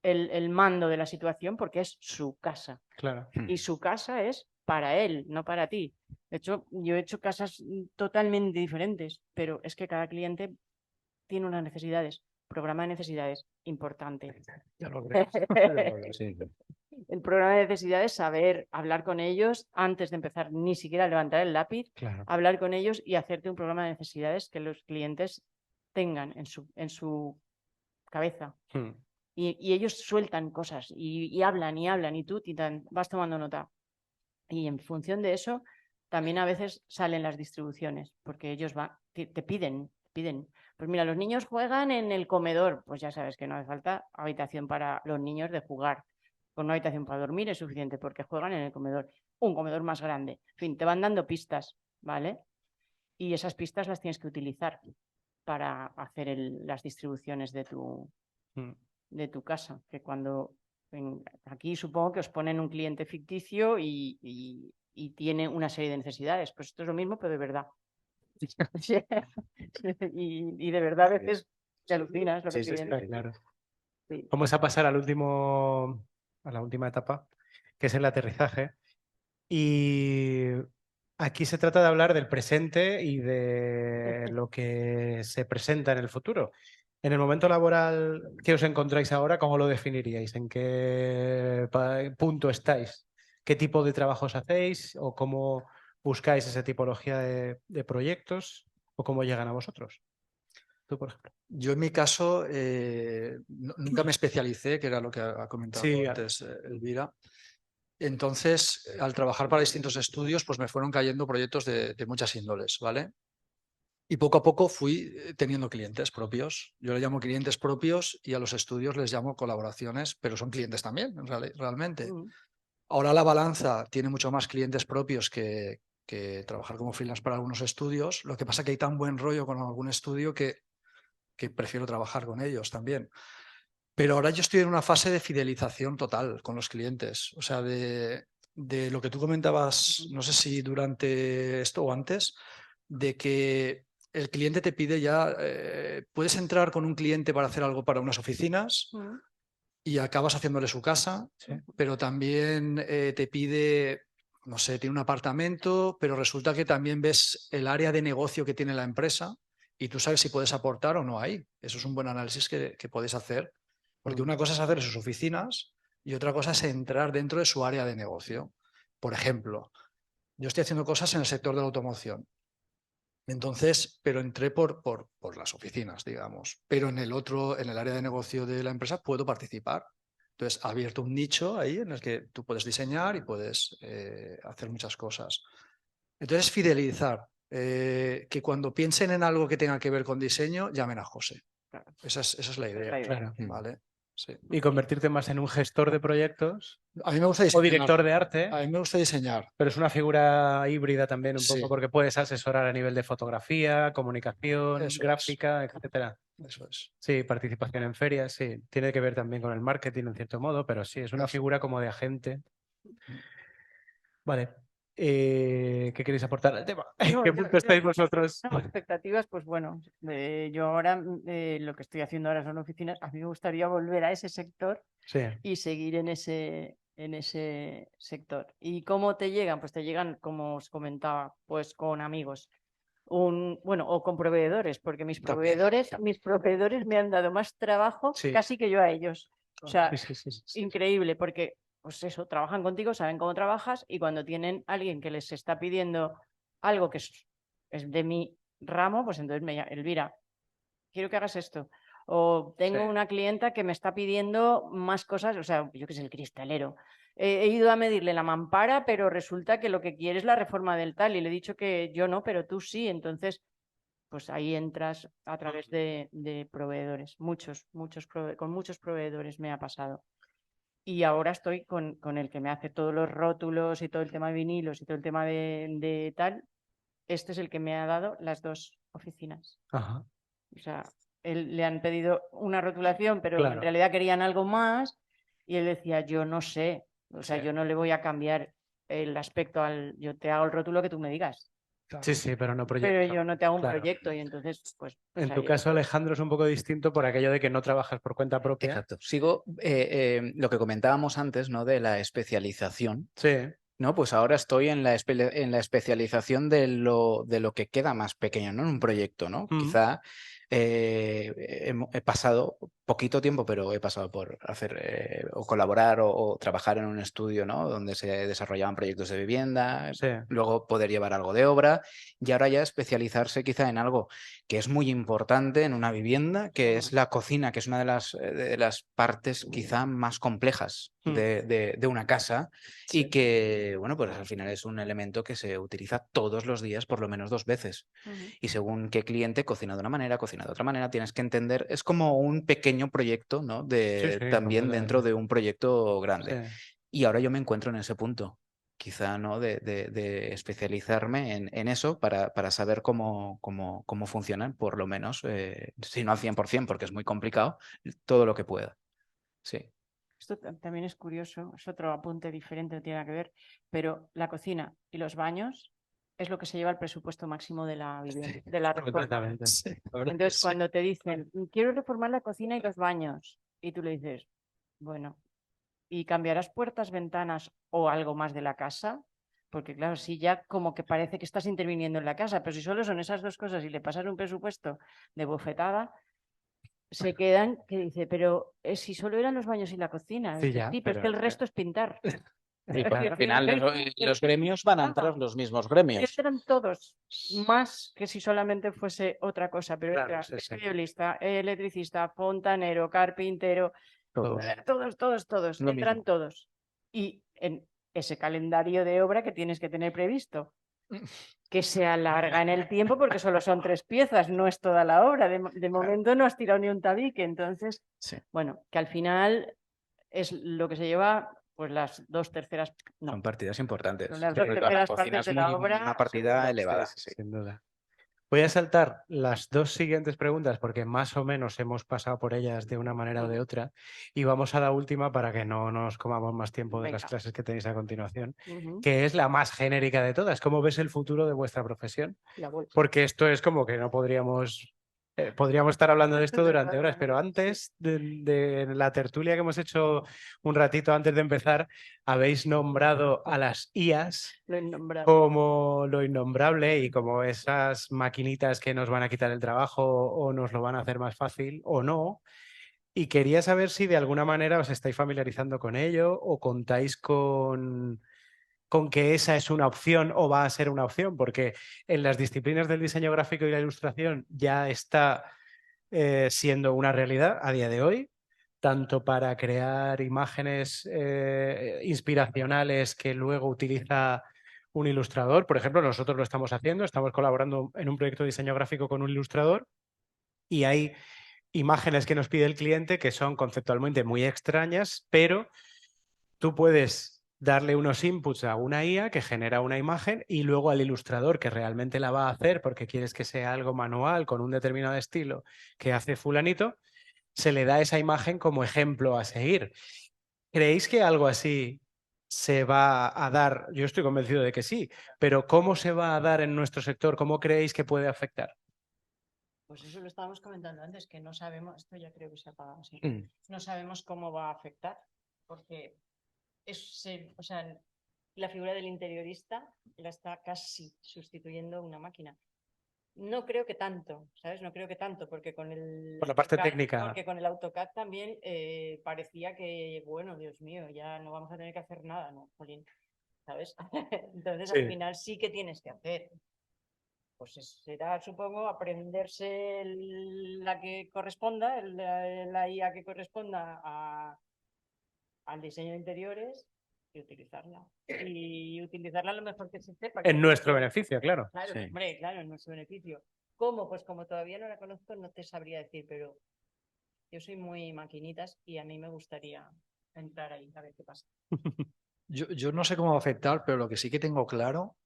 el mando de la situación porque es su casa. Claro. Y su casa es para él, no para ti. De hecho, yo he hecho casas totalmente diferentes, pero es que cada cliente tiene unas necesidades, programa de necesidades importante. Ya lo creo. Sí. El programa de necesidades, saber hablar con ellos antes de empezar ni siquiera a levantar el lápiz, Claro. hablar con ellos y hacerte un programa de necesidades que los clientes tengan en su cabeza. Hmm. Y ellos sueltan cosas y hablan y tú vas tomando nota. Y en función de eso, también a veces salen las distribuciones, porque ellos te piden. Pues mira, los niños juegan en el comedor, pues ya sabes que no hace falta habitación para los niños de jugar. Con una habitación para dormir es suficiente porque juegan en el comedor, un comedor más grande. En fin, te van dando pistas, ¿vale? Y esas pistas las tienes que utilizar para hacer las distribuciones Hmm. de tu casa. Que aquí supongo que os ponen un cliente ficticio y tiene una serie de necesidades. Pues esto es lo mismo, pero de verdad. y de verdad a veces te alucinas lo que Sí, piden. está claro. Sí. Vamos a pasar a la última etapa, que es el aterrizaje. Y aquí se trata de hablar del presente y de lo que se presenta en el futuro. En el momento laboral que os encontráis ahora, ¿cómo lo definiríais? ¿En qué punto estáis? ¿Qué tipo de trabajos hacéis? ¿O cómo buscáis esa tipología de proyectos? ¿O cómo llegan a vosotros? Tú, por ejemplo. Yo en mi caso nunca me especialicé, que era lo que ha comentado Sí, antes Elvira. Entonces, al trabajar para distintos estudios, pues me fueron cayendo proyectos de muchas índoles, ¿vale? Y poco a poco fui teniendo clientes propios. Yo le llamo clientes propios y a los estudios les llamo colaboraciones, pero son clientes también, realmente. Ahora la balanza tiene mucho más clientes propios que trabajar como freelance para algunos estudios. Lo que pasa es que hay tan buen rollo con algún estudio que prefiero trabajar con ellos también. Pero ahora yo estoy en una fase de fidelización total con los clientes. O sea, de lo que tú comentabas, no sé si durante esto o antes, de que el cliente te pide ya, puedes entrar con un cliente para hacer algo para unas oficinas y acabas haciéndole su casa, sí. pero también te pide, no sé, tiene un apartamento, pero resulta que también ves el área de negocio que tiene la empresa y tú sabes si puedes aportar o no ahí. Eso es un buen análisis que podéis hacer, porque una cosa es hacer sus oficinas y otra cosa es entrar dentro de su área de negocio. Por ejemplo, yo estoy haciendo cosas en el sector de la automoción. Entonces, pero entré por las oficinas, digamos. Pero en el área de negocio de la empresa puedo participar. Entonces, ha abierto un nicho ahí en el que tú puedes diseñar y puedes hacer muchas cosas. Entonces, fidelizar. que cuando piensen en algo que tenga que ver con diseño, llamen a José. Claro. Esa es la idea. Claro. ¿Vale? Sí. Y convertirte más en un gestor de proyectos A mí me gusta o diseñar. director de arte, A mí me gusta diseñar. pero es una figura híbrida también un Sí. poco porque puedes asesorar a nivel de fotografía, comunicación, Eso es. gráfica, etcétera. Eso es. Sí, participación en ferias, sí. Tiene que ver también con el marketing en cierto modo, pero sí, es una Eso. figura como de agente. Vale. ¿Qué queréis aportar al tema? ¿En No, qué yo- punto yo- estáis vosotros? No, expectativas, pues bueno, yo ahora lo que estoy haciendo ahora son oficinas. A mí me gustaría volver a ese sector Sí, y seguir en ese sector. ¿Y cómo te llegan? Pues te llegan, como os comentaba, pues con amigos. Bueno, o con proveedores, porque mis proveedores me han dado más trabajo Sí. casi que yo a ellos. O sea, sí, sí. increíble, porque pues eso, trabajan contigo, saben cómo trabajas y cuando tienen alguien que les está pidiendo algo que es de mi ramo, pues entonces me llama, Elvira, quiero que hagas esto. O tengo Sí. una clienta que me está pidiendo más cosas, o sea, yo que sé, el cristalero. He ido a medirle la mampara, pero resulta que lo que quiere es la reforma del tal y le he dicho que yo no, pero tú sí. Entonces, pues ahí entras a través de proveedores, con muchos proveedores me ha pasado. Y ahora estoy con el que me hace todos los rótulos y todo el tema de vinilos y todo el tema de tal. Este es el que me ha dado las 2 oficinas. Ajá. O sea, le han pedido una rotulación, pero Claro. en realidad querían algo más y él decía, yo no sé, o sea, Sí. yo no le voy a cambiar el aspecto yo te hago el rótulo que tú me digas, Sí, sí, pero no proyecto. pero yo no te hago un Claro. proyecto y entonces, pues... En o tu sea, caso, Alejandro, es un poco distinto por aquello de que no trabajas por cuenta propia. Exacto. Sigo lo que comentábamos antes, ¿no? De la especialización. Sí, No, pues ahora estoy en la especialización de lo que queda más pequeño, ¿no? En un proyecto, ¿no? Quizá he pasado poquito tiempo, pero he pasado por hacer o colaborar o trabajar en un estudio, ¿no? Donde se desarrollaban proyectos de vivienda, sí. luego poder llevar algo de obra y ahora ya especializarse quizá en algo que es muy importante en una vivienda, que es la cocina, que es una de las partes quizá más complejas de una casa y que, bueno, pues al final es un elemento que se utiliza todos los días por lo menos 2 veces. Y según qué cliente cocina de una manera, cocina de otra manera, tienes que entender, es como un pequeño proyecto, ¿no? Sí, También dentro de un proyecto grande. Sí. Y ahora yo me encuentro en ese punto, quizá, ¿no? De especializarme en eso para saber cómo funcionan, por lo menos, si no al 100%, porque es muy complicado, todo lo que pueda. Sí. Esto también es curioso, es otro apunte diferente, no tiene nada que ver, pero la cocina y los baños es lo que se lleva el presupuesto máximo de la vivienda, de la reforma. Completamente. Sí, la verdad Entonces, que sí. cuando te dicen, quiero reformar la cocina y los baños, y tú le dices, bueno, ¿y cambiarás puertas, ventanas o algo más de la casa? Porque claro, sí, ya como que parece que estás interviniendo en la casa, pero si solo son esas 2 cosas y le pasas un presupuesto de bofetada, se quedan que dice, pero si solo eran los baños y la cocina. Sí, Dice, ya, sí, pero es que el resto es pintar. Y porque al final los gremios van a entrar los mismos gremios. Eran todos, más que si solamente fuese otra cosa, pero Claro, era sí, sí. escribolista, electricista, fontanero, carpintero, Todo. todos, Lo entran mismo. todos. Y en ese calendario de obra que tienes que tener previsto, que se alarga en el tiempo porque solo son 3 piezas, no es toda la obra. De momento no has tirado ni un tabique, entonces, Sí. bueno, que al final es lo que se lleva pues las 2/3, no, Son partidas importantes. las Pero 2/3 la cocina partes es de la obra. una partida elevada. Sí. Sin duda. Voy a saltar las 2 siguientes preguntas porque más o menos hemos pasado por ellas de una manera o de otra y vamos a la última para que no nos comamos más tiempo de las Venga. clases que tenéis a continuación, Ujú. que es la más genérica de todas. ¿Cómo ves el futuro de vuestra profesión? La bolsa. Porque esto es como que no podríamos estar hablando de esto durante horas, pero antes de la tertulia que hemos hecho un ratito antes de empezar, habéis nombrado a las IAs Lo innombrable. como lo innombrable y como esas maquinitas que nos van a quitar el trabajo o nos lo van a hacer más fácil o no. Y quería saber si de alguna manera os estáis familiarizando con ello o contáis con que esa es una opción o va a ser una opción, porque en las disciplinas del diseño gráfico y la ilustración ya está siendo una realidad a día de hoy, tanto para crear imágenes inspiracionales que luego utiliza un ilustrador. Por ejemplo, nosotros lo estamos haciendo, estamos colaborando en un proyecto de diseño gráfico con un ilustrador y hay imágenes que nos pide el cliente que son conceptualmente muy extrañas, pero tú puedes darle unos inputs a una IA que genera una imagen y luego al ilustrador que realmente la va a hacer porque quieres que sea algo manual con un determinado estilo que hace fulanito, se le da esa imagen como ejemplo a seguir. ¿Creéis que algo así se va a dar? Yo estoy convencido de que sí, pero ¿cómo se va a dar en nuestro sector? ¿Cómo creéis que puede afectar? Pues eso lo estábamos comentando antes, que no sabemos, esto ya creo que se ha apagado, sí. Mm. No sabemos cómo va a afectar, porque o sea, la figura del interiorista la está casi sustituyendo una máquina. No creo que tanto, ¿sabes? No creo que tanto, porque con el Por la parte AutoCAD, técnica. porque con el AutoCAD también parecía que, bueno, Dios mío, ya no vamos a tener que hacer nada, ¿no? Jolín, ¿sabes? Entonces Sí. al final sí que tienes que hacer. Pues será, supongo, aprenderse la que corresponda, la IA que corresponda al diseño de interiores y utilizarla. Y utilizarla lo mejor que se sepa. En nuestro beneficio, claro. Claro, Sí. hombre, claro, en nuestro beneficio. ¿Cómo? Pues como todavía no la conozco, no te sabría decir, pero yo soy muy maquinitas y a mí me gustaría entrar ahí a ver qué pasa. Yo no sé cómo va a afectar, pero lo que sí que tengo claro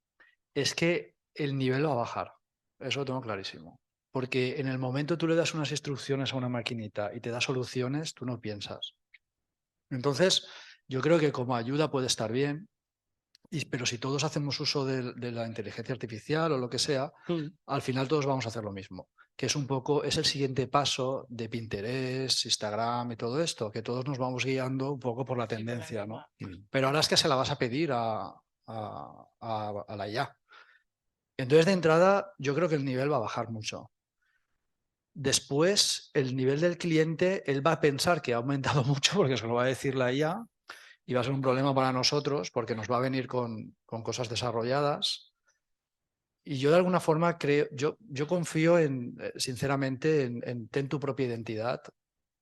es que el nivel va a bajar. Eso lo tengo clarísimo. Porque en el momento tú le das unas instrucciones a una maquinita y te da soluciones, tú no piensas. Entonces, yo creo que como ayuda puede estar bien, pero si todos hacemos uso de la inteligencia artificial o lo que sea, al final todos vamos a hacer lo mismo, que es un poco, es el siguiente paso de Pinterest, Instagram y todo esto, que todos nos vamos guiando un poco por la tendencia, ¿no? Pero ahora es que se la vas a pedir a la IA. Entonces, de entrada, yo creo que el nivel va a bajar mucho. Después, el nivel del cliente, él va a pensar que ha aumentado mucho porque se lo va a decir la IA y va a ser un problema para nosotros porque nos va a venir con cosas desarrolladas. Y yo de alguna forma creo, yo confío sinceramente en ten tu propia identidad,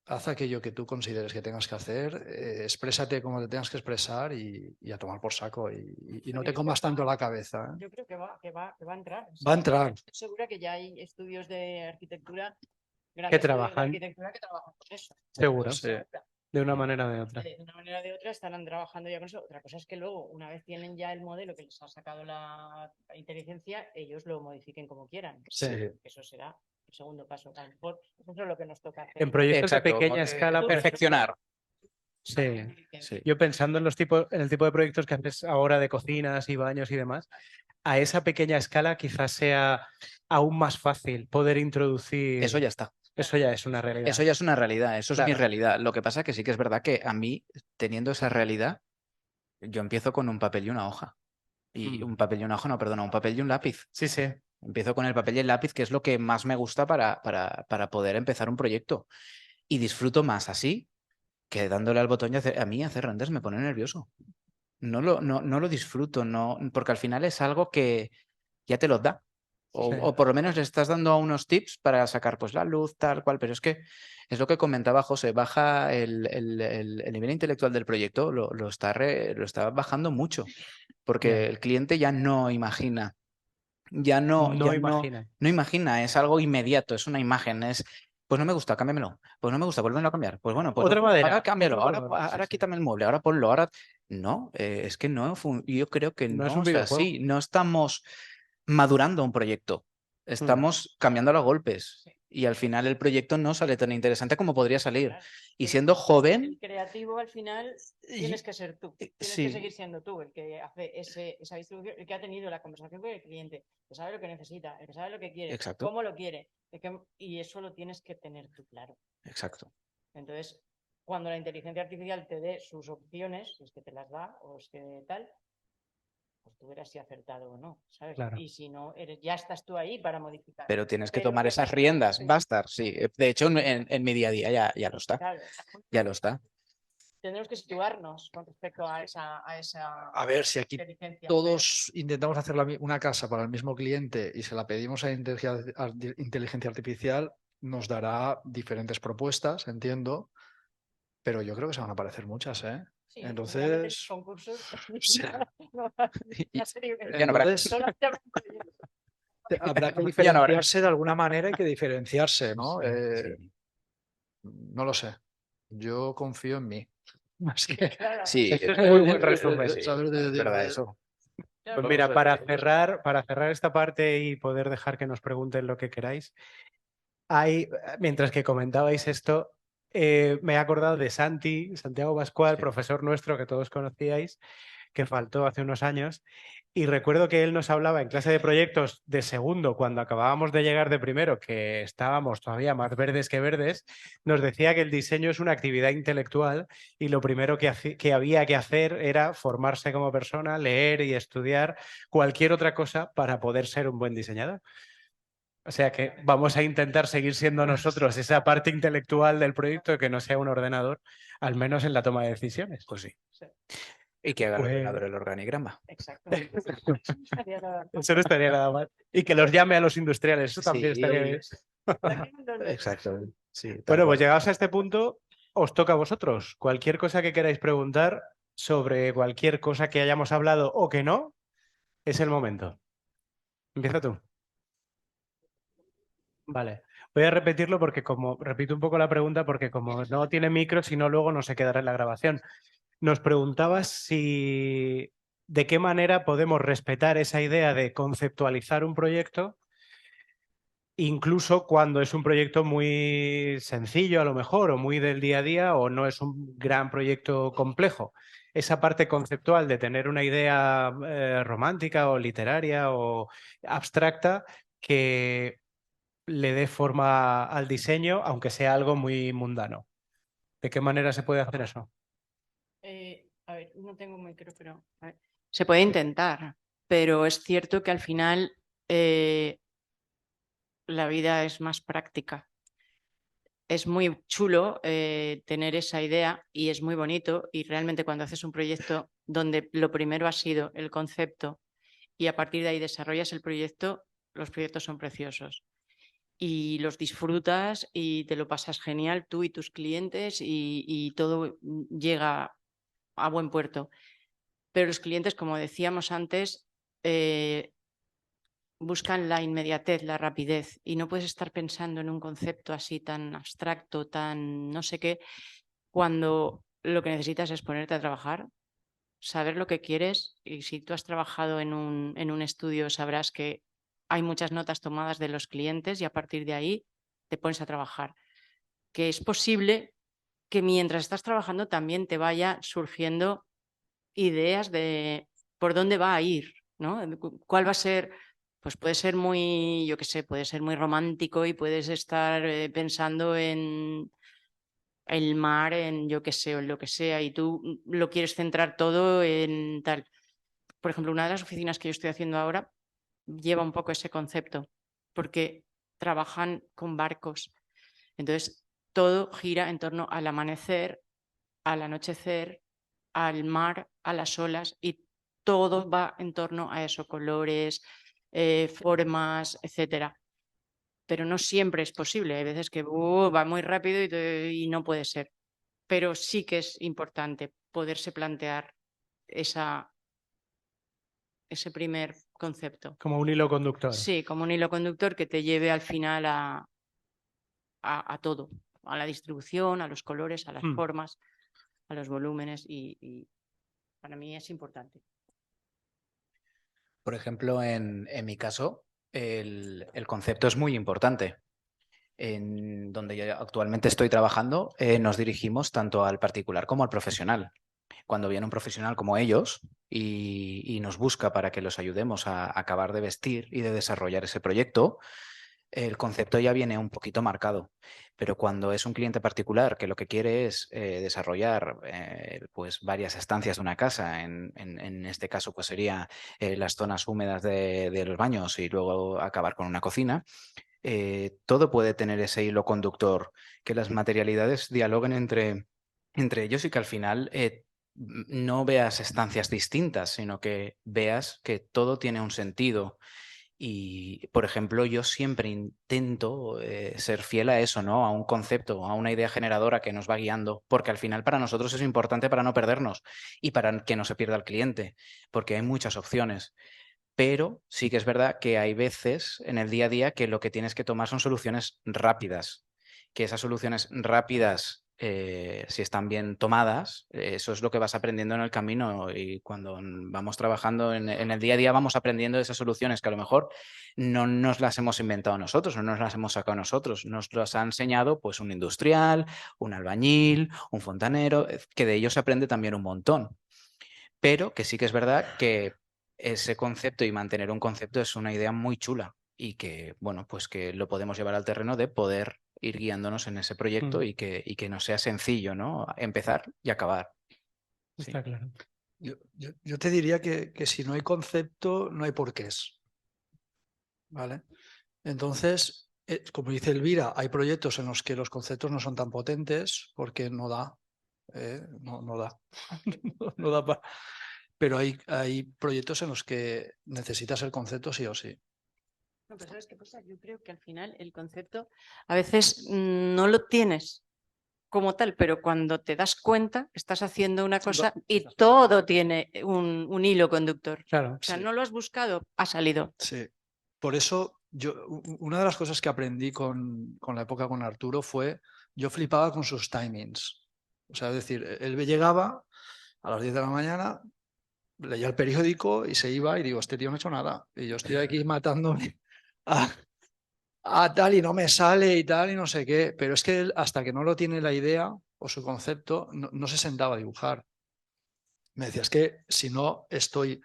haz aquello que tú consideres que tengas que hacer, exprésate como te tengas que expresar y a tomar por saco y no te comas tanto la cabeza, ¿eh? Yo creo que va a entrar. Va a entrar. Estoy segura que ya hay estudios de arquitectura, Que grandes estudios de trabajan. arquitectura que trabajan con eso. Seguro. Sí. De una manera o de otra. De una manera o de otra estarán trabajando ya con eso. Otra cosa es que luego, una vez tienen ya el modelo que les ha sacado la inteligencia, ellos lo modifiquen como quieran. Sí. Eso será el segundo paso. A lo mejor eso es lo que nos toca hacer. En proyectos Exacto, de pequeña escala, por ejemplo, perfeccionar. Sí. Sí. Yo pensando en en el tipo de proyectos que haces ahora de cocinas y baños y demás, a esa pequeña escala quizás sea aún más fácil poder introducir. Eso ya está. Eso ya es una realidad. Eso ya es una realidad, eso es mi Claro. realidad. Lo que pasa es que sí que es verdad que a mí, teniendo esa realidad, yo empiezo con un papel y una hoja. Y un papel y una hoja, no, perdona, un papel y un lápiz. Sí, sí. Empiezo con el papel y el lápiz, que es lo que más me gusta para poder empezar un proyecto. Y disfruto más así que dándole al botón y a mí hacer renders me pone nervioso. No lo disfruto, no, porque al final es algo que ya te lo da. O, Sí. o por lo menos le estás dando unos tips para sacar pues la luz, tal cual, pero es que es lo que comentaba José, baja el nivel intelectual del proyecto, lo está bajando mucho, porque Ya. el cliente ya no imagina, ya no imagina. no imagina, es algo inmediato, es una imagen, pues no me gusta, cámbiamelo, pues no me gusta, vuélvelo a cambiar, pues bueno, pues Otra madera, ahora cámbialo, otro color. ahora Sí, sí. quítame el mueble, ahora ponlo, ahora... No, es que no, yo creo que No es no un es así, videojuego. no estamos madurando un proyecto, estamos cambiándolo a golpes y al final el proyecto no sale tan interesante como podría salir. Claro. Y siendo joven... El creativo al final tienes que ser tú. Tienes sí. que seguir siendo tú el que hace esa distribución, el que ha tenido la conversación con el cliente, que sabe lo que necesita, el que sabe lo que quiere, Exacto. cómo lo quiere. Y eso lo tienes que tener tú claro. Exacto. Entonces, cuando la inteligencia artificial te dé sus opciones, si es que te las da o es que tal, pues tú verás si acertado o no, ¿sabes? Claro. Y si no, ya estás tú ahí para modificar. Pero tienes que Pero tomar que esas tengas- riendas, va a estar, sí. De hecho, en mi día a día ya lo está, Claro, ya lo está. tendremos que situarnos con respecto a esa A ver, si aquí inteligencia. todos intentamos hacer una casa para el mismo cliente y se la pedimos a inteligencia artificial, nos dará diferentes propuestas, entiendo, pero yo creo que se van a aparecer muchas, ¿eh? Sí, Entonces, concursos. o sea, Ya no habrá. entonces habrá que Ya no habrá. diferenciarse de alguna manera, hay que diferenciarse, ¿no? Sí. No lo sé. Yo confío en mí. Más que Sí, Esto es muy buen resumen. sí, saber es verdad eso. Pues no lo mira, sé. para cerrar esta parte y poder dejar que nos pregunten lo que queráis, mientras que comentabais esto, me he acordado de Santiago Pascual, Sí. profesor nuestro que todos conocíais, que faltó hace unos años, y recuerdo que él nos hablaba en clase de proyectos de segundo, cuando acabábamos de llegar de primero, que estábamos todavía más verdes que verdes, nos decía que el diseño es una actividad intelectual y lo primero que había que hacer era formarse como persona, leer y estudiar cualquier otra cosa para poder ser un buen diseñador. O sea que vamos a intentar seguir siendo nosotros esa parte intelectual del proyecto que no sea un ordenador, al menos en la toma de decisiones. Pues sí. Y que haga el Pues- ordenador el organigrama. Exacto. Eso no estaría nada mal. Y que los llame a los industriales, eso también Sí. estaría bien. Exacto. Sí, tal Bueno, pues cual. llegados a este punto, os toca a vosotros. Cualquier cosa que queráis preguntar sobre cualquier cosa que hayamos hablado o que no, es el momento. Empieza tú. Vale. Voy a repetirlo porque repito un poco la pregunta porque como no tiene micro, si no luego no se quedará en la grabación. Nos preguntabas si de qué manera podemos respetar esa idea de conceptualizar un proyecto, incluso cuando es un proyecto muy sencillo a lo mejor, o muy del día a día, o no es un gran proyecto complejo. Esa parte conceptual de tener una idea romántica o literaria o abstracta que le dé forma al diseño, aunque sea algo muy mundano. ¿De qué manera se puede hacer eso? A ver, no tengo micro, pero a ver. Se puede intentar, pero es cierto que al final la vida es más práctica. Es muy chulo tener esa idea y es muy bonito y realmente cuando haces un proyecto donde lo primero ha sido el concepto y a partir de ahí desarrollas el proyecto, los proyectos son preciosos y los disfrutas y te lo pasas genial tú y tus clientes y todo llega a buen puerto. Pero los clientes, como decíamos antes, buscan la inmediatez, la rapidez y no puedes estar pensando en un concepto así tan abstracto, tan no sé qué, cuando lo que necesitas es ponerte a trabajar, saber lo que quieres y si tú has trabajado en un estudio sabrás que hay muchas notas tomadas de los clientes y a partir de ahí te pones a trabajar. Que es posible que mientras estás trabajando también te vaya surgiendo ideas de por dónde va a ir, ¿no? ¿Cuál va a ser? Pues puede ser muy, yo qué sé, puede ser muy romántico y puedes estar pensando en el mar, en yo qué sé, o en lo que sea, y tú lo quieres centrar todo en tal. Por ejemplo, una de las oficinas que yo estoy haciendo ahora lleva un poco ese concepto, porque trabajan con barcos. Entonces, todo gira en torno al amanecer, al anochecer, al mar, a las olas y todo va en torno a eso, colores, formas, etcétera. Pero no siempre es posible. Hay veces que va muy rápido y no puede ser. Pero sí que es importante poderse plantear ese primer concepto. Como un hilo conductor. Sí, como un hilo conductor que te lleve al final a todo, a la distribución, a los colores, a las formas, a los volúmenes y para mí es importante. Por ejemplo, en mi caso, el concepto es muy importante. En donde yo actualmente estoy trabajando, nos dirigimos tanto al particular como al profesional. Cuando viene un profesional como ellos y nos busca para que los ayudemos a acabar de vestir y de desarrollar ese proyecto, el concepto ya viene un poquito marcado. Pero cuando es un cliente particular que lo que quiere es desarrollar pues varias estancias de una casa, en este caso pues sería las zonas húmedas de los baños y luego acabar con una cocina, todo puede tener ese hilo conductor, que las materialidades dialoguen entre ellos y que al final no veas estancias distintas, sino que veas que todo tiene un sentido Y, por ejemplo, yo siempre intento ser fiel a eso, ¿no? A un concepto, a una idea generadora que nos va guiando, porque al final para nosotros es importante para no perdernos y para que no se pierda el cliente, porque hay muchas opciones. Pero sí que es verdad que hay veces en el día a día que lo que tienes que tomar son soluciones rápidas, que esas soluciones rápidas, si están bien tomadas, eso es lo que vas aprendiendo en el camino, y cuando vamos trabajando en el día a día vamos aprendiendo de esas soluciones que a lo mejor no nos las hemos inventado nosotros, no nos las hemos sacado nosotros, nos las ha enseñado pues un industrial, un albañil, un fontanero, que de ellos se aprende también un montón. Pero que sí que es verdad que ese concepto y mantener un concepto es una idea muy chula y que, bueno, pues que lo podemos llevar al terreno de poder ir guiándonos en ese proyecto y que no sea sencillo, ¿no? Empezar y acabar. Sí. Está claro. Yo te diría que si no hay concepto, no hay porqués. ¿Vale? Entonces, como dice Elvira, hay proyectos en los que los conceptos no son tan potentes porque no da. No da. No da para... Pero hay proyectos en los que necesitas el concepto sí o sí. No, pero ¿sabes qué pasa? Yo creo que al final el concepto a veces no lo tienes como tal, pero cuando te das cuenta estás haciendo una cosa y todo tiene un hilo conductor. Claro. O sea, Sí. no lo has buscado, ha salido. Sí. Por eso, una de las cosas que aprendí con la época con Arturo fue, yo flipaba con sus timings. O sea, es decir, él me llegaba a las 10 de la mañana, leía el periódico y se iba y digo, este tío no ha hecho nada. Y yo estoy aquí matándome a tal y no me sale y tal y no sé qué. Pero es que él, hasta que no lo tiene la idea o su concepto, no se sentaba a dibujar. Me decía, es que si no estoy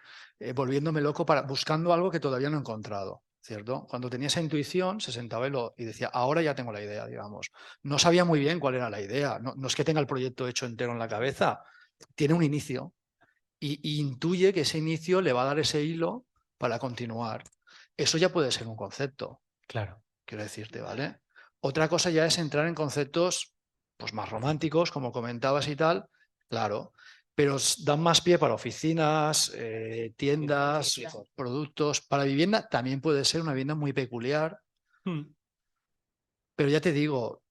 volviéndome loco buscando algo que todavía no he encontrado, ¿cierto? Cuando tenía esa intuición se sentaba y decía, ahora ya tengo la idea, digamos. No sabía muy bien cuál era la idea, no es que tenga el proyecto hecho entero en la cabeza, tiene un inicio y intuye que ese inicio le va a dar ese hilo para continuar. Eso ya puede ser un concepto, Claro. quiero decirte, ¿vale? Otra cosa ya es entrar en conceptos pues, más románticos, como comentabas y tal, claro, pero dan más pie para oficinas, tiendas, productos. Para vivienda también puede ser una vivienda muy peculiar, pero ya te digo,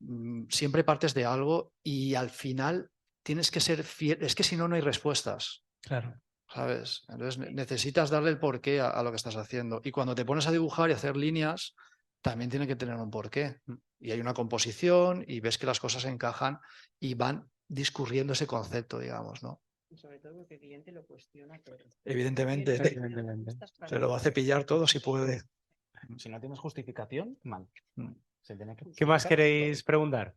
siempre partes de algo y al final tienes que ser fiel. Es que si no, no hay respuestas. Claro. ¿Sabes? Entonces necesitas darle el porqué a lo que estás haciendo. Y cuando te pones a dibujar y hacer líneas, también tiene que tener un porqué. Y hay una composición y ves que las cosas encajan y van discurriendo ese concepto, digamos, ¿no? Sobre todo porque el cliente lo cuestiona todo. Evidentemente, Evidentemente. se lo va a cepillar todo si puede. Si no tienes justificación, mal. Se tiene que ¿Qué más justificar queréis preguntar?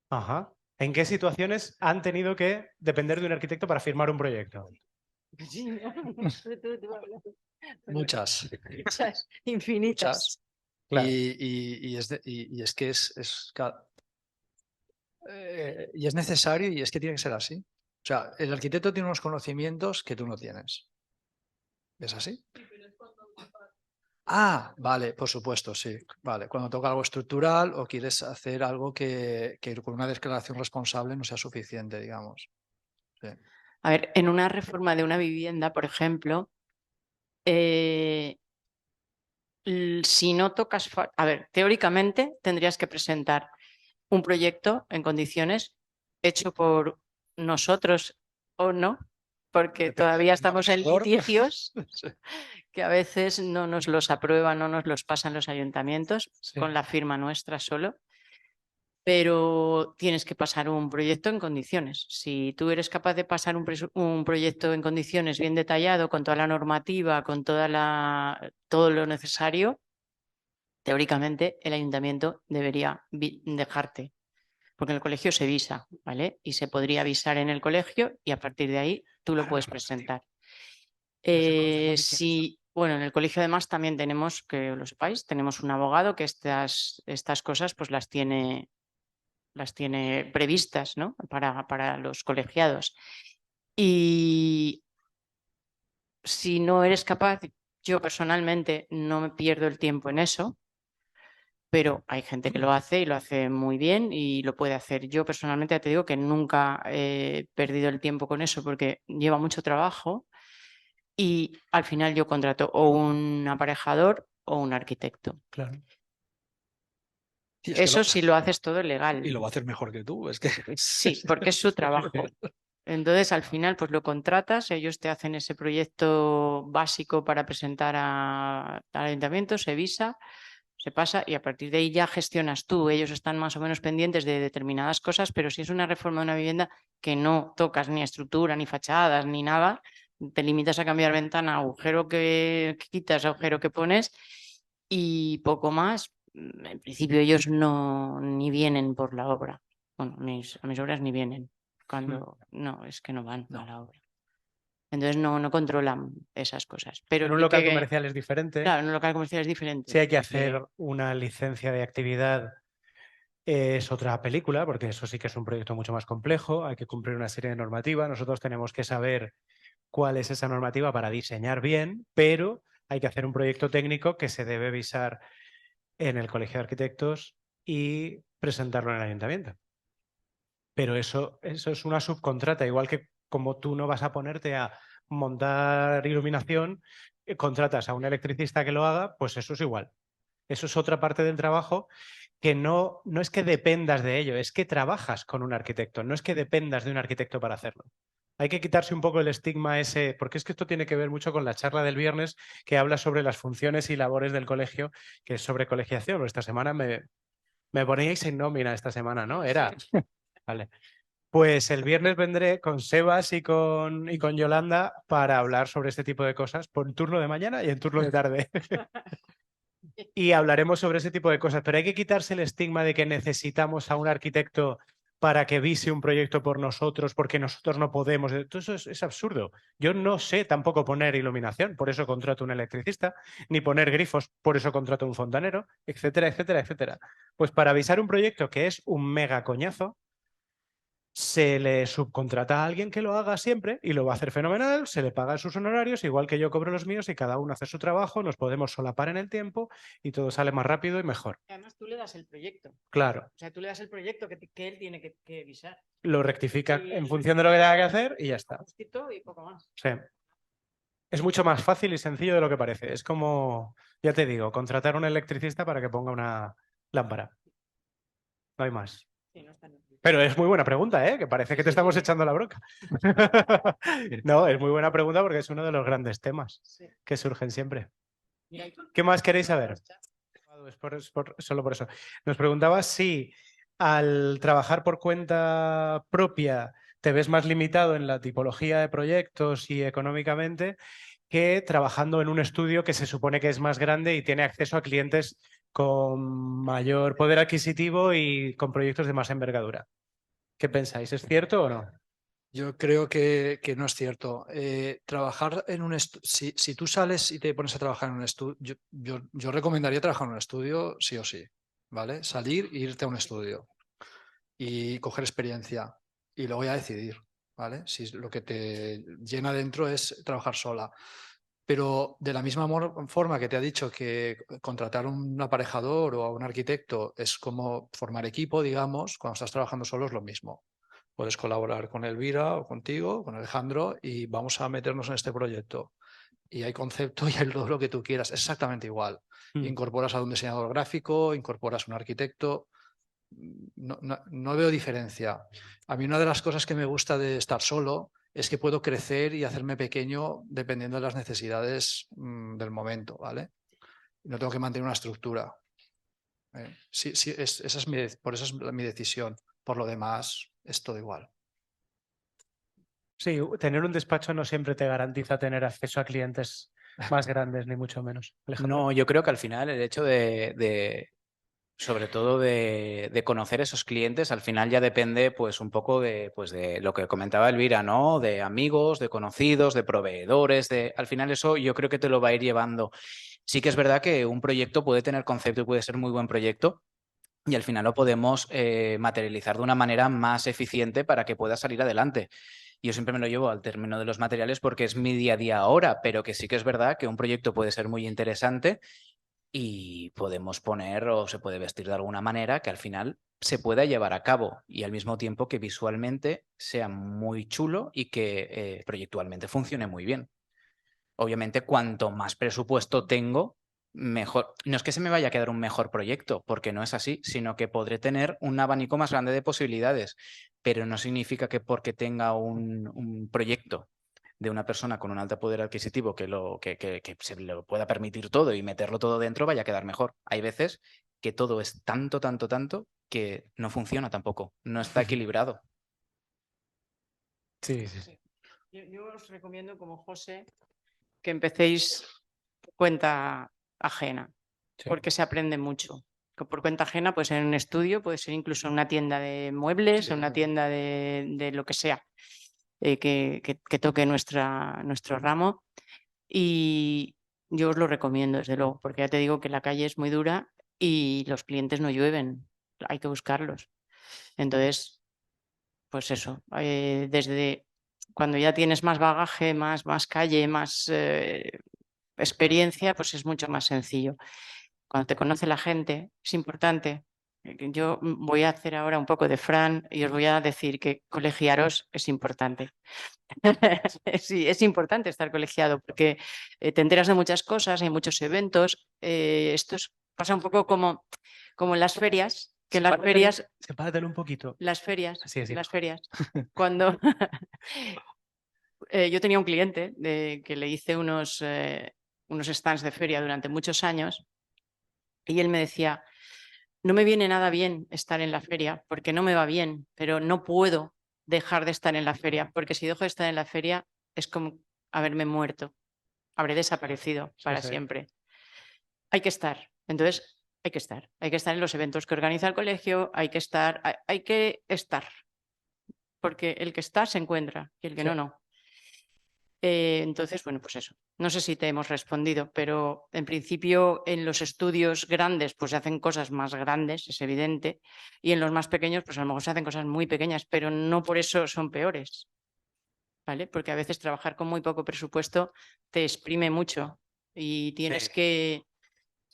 Ajá. ¿En qué situaciones han tenido que depender de un arquitecto para firmar un proyecto? Sí, ¿no? Tú hablas. Muchas. Muchas, infinitas. Muchas. Claro. Y es que y es necesario y es que tiene que ser así. O sea, el arquitecto tiene unos conocimientos que tú no tienes. ¿Es así? Ah, vale, por supuesto, sí. Vale, cuando toca algo estructural o quieres hacer algo que con una declaración responsable no sea suficiente, digamos. Sí. A ver, en una reforma de una vivienda, por ejemplo, si no tocas, a ver, teóricamente tendrías que presentar un proyecto en condiciones hecho por nosotros o no, porque todavía estamos en litigios Sí. que a veces no nos los aprueban, no nos los pasan los ayuntamientos Sí. con la firma nuestra solo. Pero tienes que pasar un proyecto en condiciones. Si tú eres capaz de pasar un proyecto en condiciones bien detallado, con toda la normativa, con todo lo necesario, teóricamente el ayuntamiento debería dejarte, porque en el colegio se visa, ¿vale? Y se podría visar en el colegio y a partir de ahí tú lo puedes presentar. Bueno, en el colegio además también tenemos, que lo sepáis, tenemos un abogado que estas cosas pues las tiene previstas, ¿no? para los colegiados. Y si no eres capaz, yo personalmente no me pierdo el tiempo en eso, pero hay gente que lo hace y lo hace muy bien y lo puede hacer. Yo personalmente te digo que nunca he perdido el tiempo con eso porque lleva mucho trabajo y al final yo contrato o un aparejador o un arquitecto. Claro. Y es que Eso si lo haces todo y legal. lo va a hacer mejor que tú. Es que Sí, porque es su trabajo. Entonces, al final, pues lo contratas, ellos te hacen ese proyecto básico para presentar al ayuntamiento, se visa, se pasa y a partir de ahí ya gestionas tú. Ellos están más o menos pendientes de determinadas cosas, pero si es una reforma de una vivienda que no tocas ni estructura, ni fachadas, ni nada, te limitas a cambiar ventana, agujero que quitas, agujero que pones y poco más. En principio ellos no ni vienen por la obra. Bueno, a mis obras ni vienen. Cuando no, es que no van a la obra. Entonces no controlan esas cosas. Pero En un local comercial es diferente. claro, en un local comercial es diferente. Si hay que hacer una licencia de actividad, es otra película, porque eso sí que es un proyecto mucho más complejo, hay que cumplir una serie de normativas, nosotros tenemos que saber cuál es esa normativa para diseñar bien, pero hay que hacer un proyecto técnico que se debe visar en el Colegio de Arquitectos y presentarlo en el ayuntamiento. Pero eso es una subcontrata, igual que como tú no vas a ponerte a montar iluminación, contratas a un electricista que lo haga, pues eso es igual. Eso es otra parte del trabajo que no es que dependas de ello, es que trabajas con un arquitecto, no es que dependas de un arquitecto para hacerlo. Hay que quitarse un poco el estigma ese, porque es que esto tiene que ver mucho con la charla del viernes que habla sobre las funciones y labores del colegio, que es sobre colegiación. Esta semana me poníais en nómina esta semana, ¿no? Era. Vale. Pues el viernes vendré con Sebas y con Yolanda para hablar sobre este tipo de cosas por el turno de mañana y en turno de tarde. Y hablaremos sobre ese tipo de cosas, pero hay que quitarse el estigma de que necesitamos a un arquitecto para que vise un proyecto por nosotros, porque nosotros no podemos. Todo eso es absurdo. Yo no sé tampoco poner iluminación, por eso contrato un electricista, ni poner grifos, por eso contrato un fontanero, etcétera, etcétera, etcétera. Pues para avisar un proyecto que es un mega coñazo, se le subcontrata a alguien que lo haga siempre y lo va a hacer fenomenal, se le pagan sus honorarios, igual que yo cobro los míos y cada uno hace su trabajo, nos podemos solapar en el tiempo y todo sale más rápido y mejor. Además, tú le das el proyecto. Claro. O sea, tú le das el proyecto que él tiene que visar. Lo rectifica en función de lo que tenga que hacer y ya está. Y poco más. Sí. Es mucho más fácil y sencillo de lo que parece. Es como, ya te digo, contratar a un electricista para que ponga una lámpara. No hay más. Sí, no está en el... Pero es muy buena pregunta, ¿eh? Que parece que te estamos echando la bronca. No, es muy buena pregunta porque es uno de los grandes temas que surgen siempre. ¿Qué más queréis saber? Solo por eso. Nos preguntaba si al trabajar por cuenta propia te ves más limitado en la tipología de proyectos y económicamente que trabajando en un estudio que se supone que es más grande y tiene acceso a clientes con mayor poder adquisitivo y con proyectos de más envergadura. ¿Qué pensáis? ¿Es cierto o no? Yo creo que no es cierto. Trabajar en un si tú sales y te pones a trabajar en un estudio, yo recomendaría trabajar en un estudio sí o sí, ¿vale? Salir e irte a un estudio y coger experiencia y luego ya decidir, ¿vale? Si lo que te llena dentro es trabajar sola. Pero de la misma forma que te ha dicho que contratar un aparejador o a un arquitecto es como formar equipo, digamos, cuando estás trabajando solo es lo mismo. Puedes colaborar con Elvira o contigo, con Alejandro, y vamos a meternos en este proyecto. Y hay concepto y hay todo lo que tú quieras, exactamente igual. Incorporas a un diseñador gráfico, incorporas a un arquitecto. No veo diferencia. A mí una de las cosas que me gusta de estar solo es que puedo crecer y hacerme pequeño dependiendo de las necesidades del momento, ¿vale? No tengo que mantener una estructura. Sí, por eso es mi decisión. Por lo demás, es todo igual. Sí, tener un despacho no siempre te garantiza tener acceso a clientes más grandes, ni mucho menos. Alejandro. No, yo creo que al final el hecho sobre todo de conocer esos clientes, al final ya depende pues un poco de lo que comentaba Elvira, ¿no? De amigos, de conocidos, de proveedores, al final eso yo creo que te lo va a ir llevando. Sí que es verdad que un proyecto puede tener concepto y puede ser muy buen proyecto y al final lo podemos materializar de una manera más eficiente para que pueda salir adelante. Yo siempre me lo llevo al término de los materiales porque es mi día a día ahora, pero que sí que es verdad que un proyecto puede ser muy interesante y podemos poner o se puede vestir de alguna manera que al final se pueda llevar a cabo y al mismo tiempo que visualmente sea muy chulo y que proyectualmente funcione muy bien. Obviamente, cuanto más presupuesto tengo, mejor. No es que se me vaya a quedar un mejor proyecto, porque no es así, sino que podré tener un abanico más grande de posibilidades, pero no significa que porque tenga un proyecto de una persona con un alto poder adquisitivo que se lo pueda permitir todo y meterlo todo dentro vaya a quedar mejor. Hay veces que todo es tanto, tanto, tanto que no funciona tampoco, no está equilibrado. Sí, sí, sí. Yo os recomiendo, como José, que empecéis por cuenta ajena, Sí. porque se aprende mucho. Por cuenta ajena puede ser en un estudio, puede ser incluso en una tienda de muebles, en una tienda de lo que sea, que toque nuestro ramo. Y yo os lo recomiendo, desde luego, porque ya te digo que la calle es muy dura y los clientes no llueven, hay que buscarlos. Entonces, pues eso, desde cuando ya tienes más bagaje, más calle, más experiencia, pues es mucho más sencillo. Cuando te conoce la gente, es importante. Yo voy a hacer ahora un poco de Fran y os voy a decir que colegiaros es importante. Sí, es importante estar colegiado porque te enteras de muchas cosas, hay muchos eventos. Pasa un poco como en las ferias, que en las ferias, Sepáratelo un poquito. las ferias, Así, así. las ferias, cuando yo tenía un cliente que le hice unos stands de feria durante muchos años y él me decía, no me viene nada bien estar en la feria porque no me va bien, pero no puedo dejar de estar en la feria, porque si dejo de estar en la feria es como haberme muerto, habré desaparecido para sí. siempre. Hay que estar, entonces hay que estar en los eventos que organiza el colegio, hay que estar, porque el que está se encuentra y el que Sí. no. Entonces, bueno, pues eso. No sé si te hemos respondido, pero en principio en los estudios grandes pues se hacen cosas más grandes, es evidente, y en los más pequeños pues a lo mejor se hacen cosas muy pequeñas, pero no por eso son peores, ¿vale? Porque a veces trabajar con muy poco presupuesto te exprime mucho y tienes que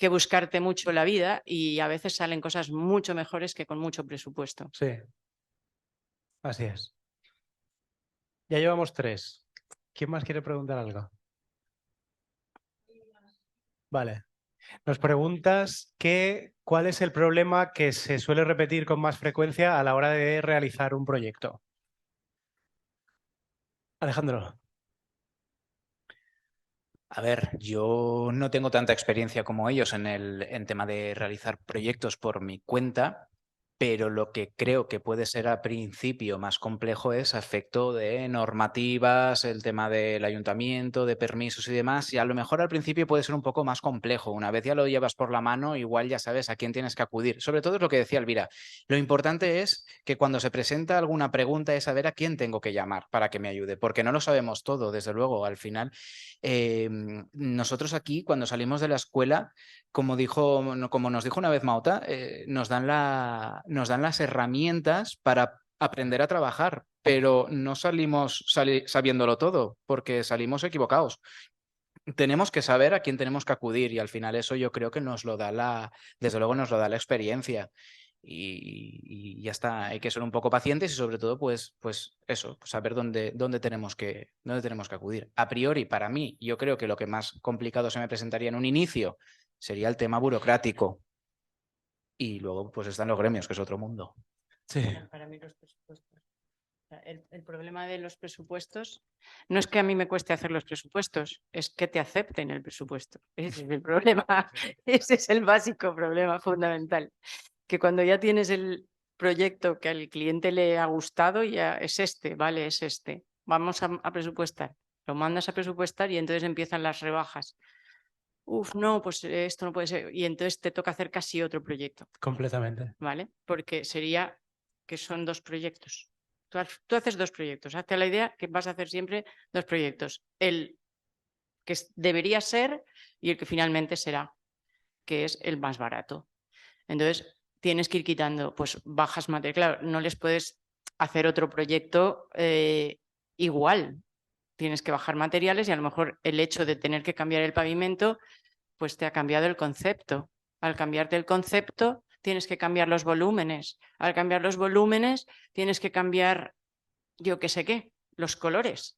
buscarte mucho la vida y a veces salen cosas mucho mejores que con mucho presupuesto. Sí. Así es. Ya llevamos 3. ¿Quién más quiere preguntar algo? Vale. Nos preguntas cuál es el problema que se suele repetir con más frecuencia a la hora de realizar un proyecto. Alejandro. A ver, yo no tengo tanta experiencia como ellos en tema de realizar proyectos por mi cuenta, pero lo que creo que puede ser al principio más complejo es aspecto de normativas, el tema del ayuntamiento, de permisos y demás, y a lo mejor al principio puede ser un poco más complejo. Una vez ya lo llevas por la mano, igual ya sabes a quién tienes que acudir. Sobre todo es lo que decía Elvira, lo importante es que cuando se presenta alguna pregunta es saber a quién tengo que llamar para que me ayude, porque no lo sabemos todo, desde luego, al final. Nosotros aquí, cuando salimos de la escuela, como nos dijo una vez Mauta, nos dan las herramientas para aprender a trabajar, pero no salimos sabiéndolo todo, porque salimos equivocados. Tenemos que saber a quién tenemos que acudir y al final eso yo creo que desde luego nos lo da la experiencia. Y ya está, hay que ser un poco pacientes y sobre todo pues eso, saber dónde tenemos que acudir. A priori, para mí, yo creo que lo que más complicado se me presentaría en un inicio sería el tema burocrático. Y luego pues están los gremios, que es otro mundo. Sí. Para mí los presupuestos. El problema de los presupuestos no es que a mí me cueste hacer los presupuestos, es que te acepten el presupuesto. Ese es el problema, ese es el básico problema fundamental. Que cuando ya tienes el proyecto que al cliente le ha gustado, ya es este, vale, es este. Vamos a presupuestar. Lo mandas a presupuestar y entonces empiezan las rebajas. Uf, no, pues esto no puede ser. Y entonces te toca hacer casi otro proyecto. Completamente. ¿Vale? Porque sería que son 2 proyectos. Tú haces 2 proyectos. Hazte la idea que vas a hacer siempre 2 proyectos. El que debería ser y el que finalmente será, que es el más barato. Entonces, tienes que ir quitando, pues bajas materiales. Claro, no les puedes hacer otro proyecto igual. Tienes que bajar materiales y a lo mejor el hecho de tener que cambiar el pavimento, pues te ha cambiado el concepto. Al cambiarte el concepto, tienes que cambiar los volúmenes. Al cambiar los volúmenes, tienes que cambiar, yo qué sé qué, los colores.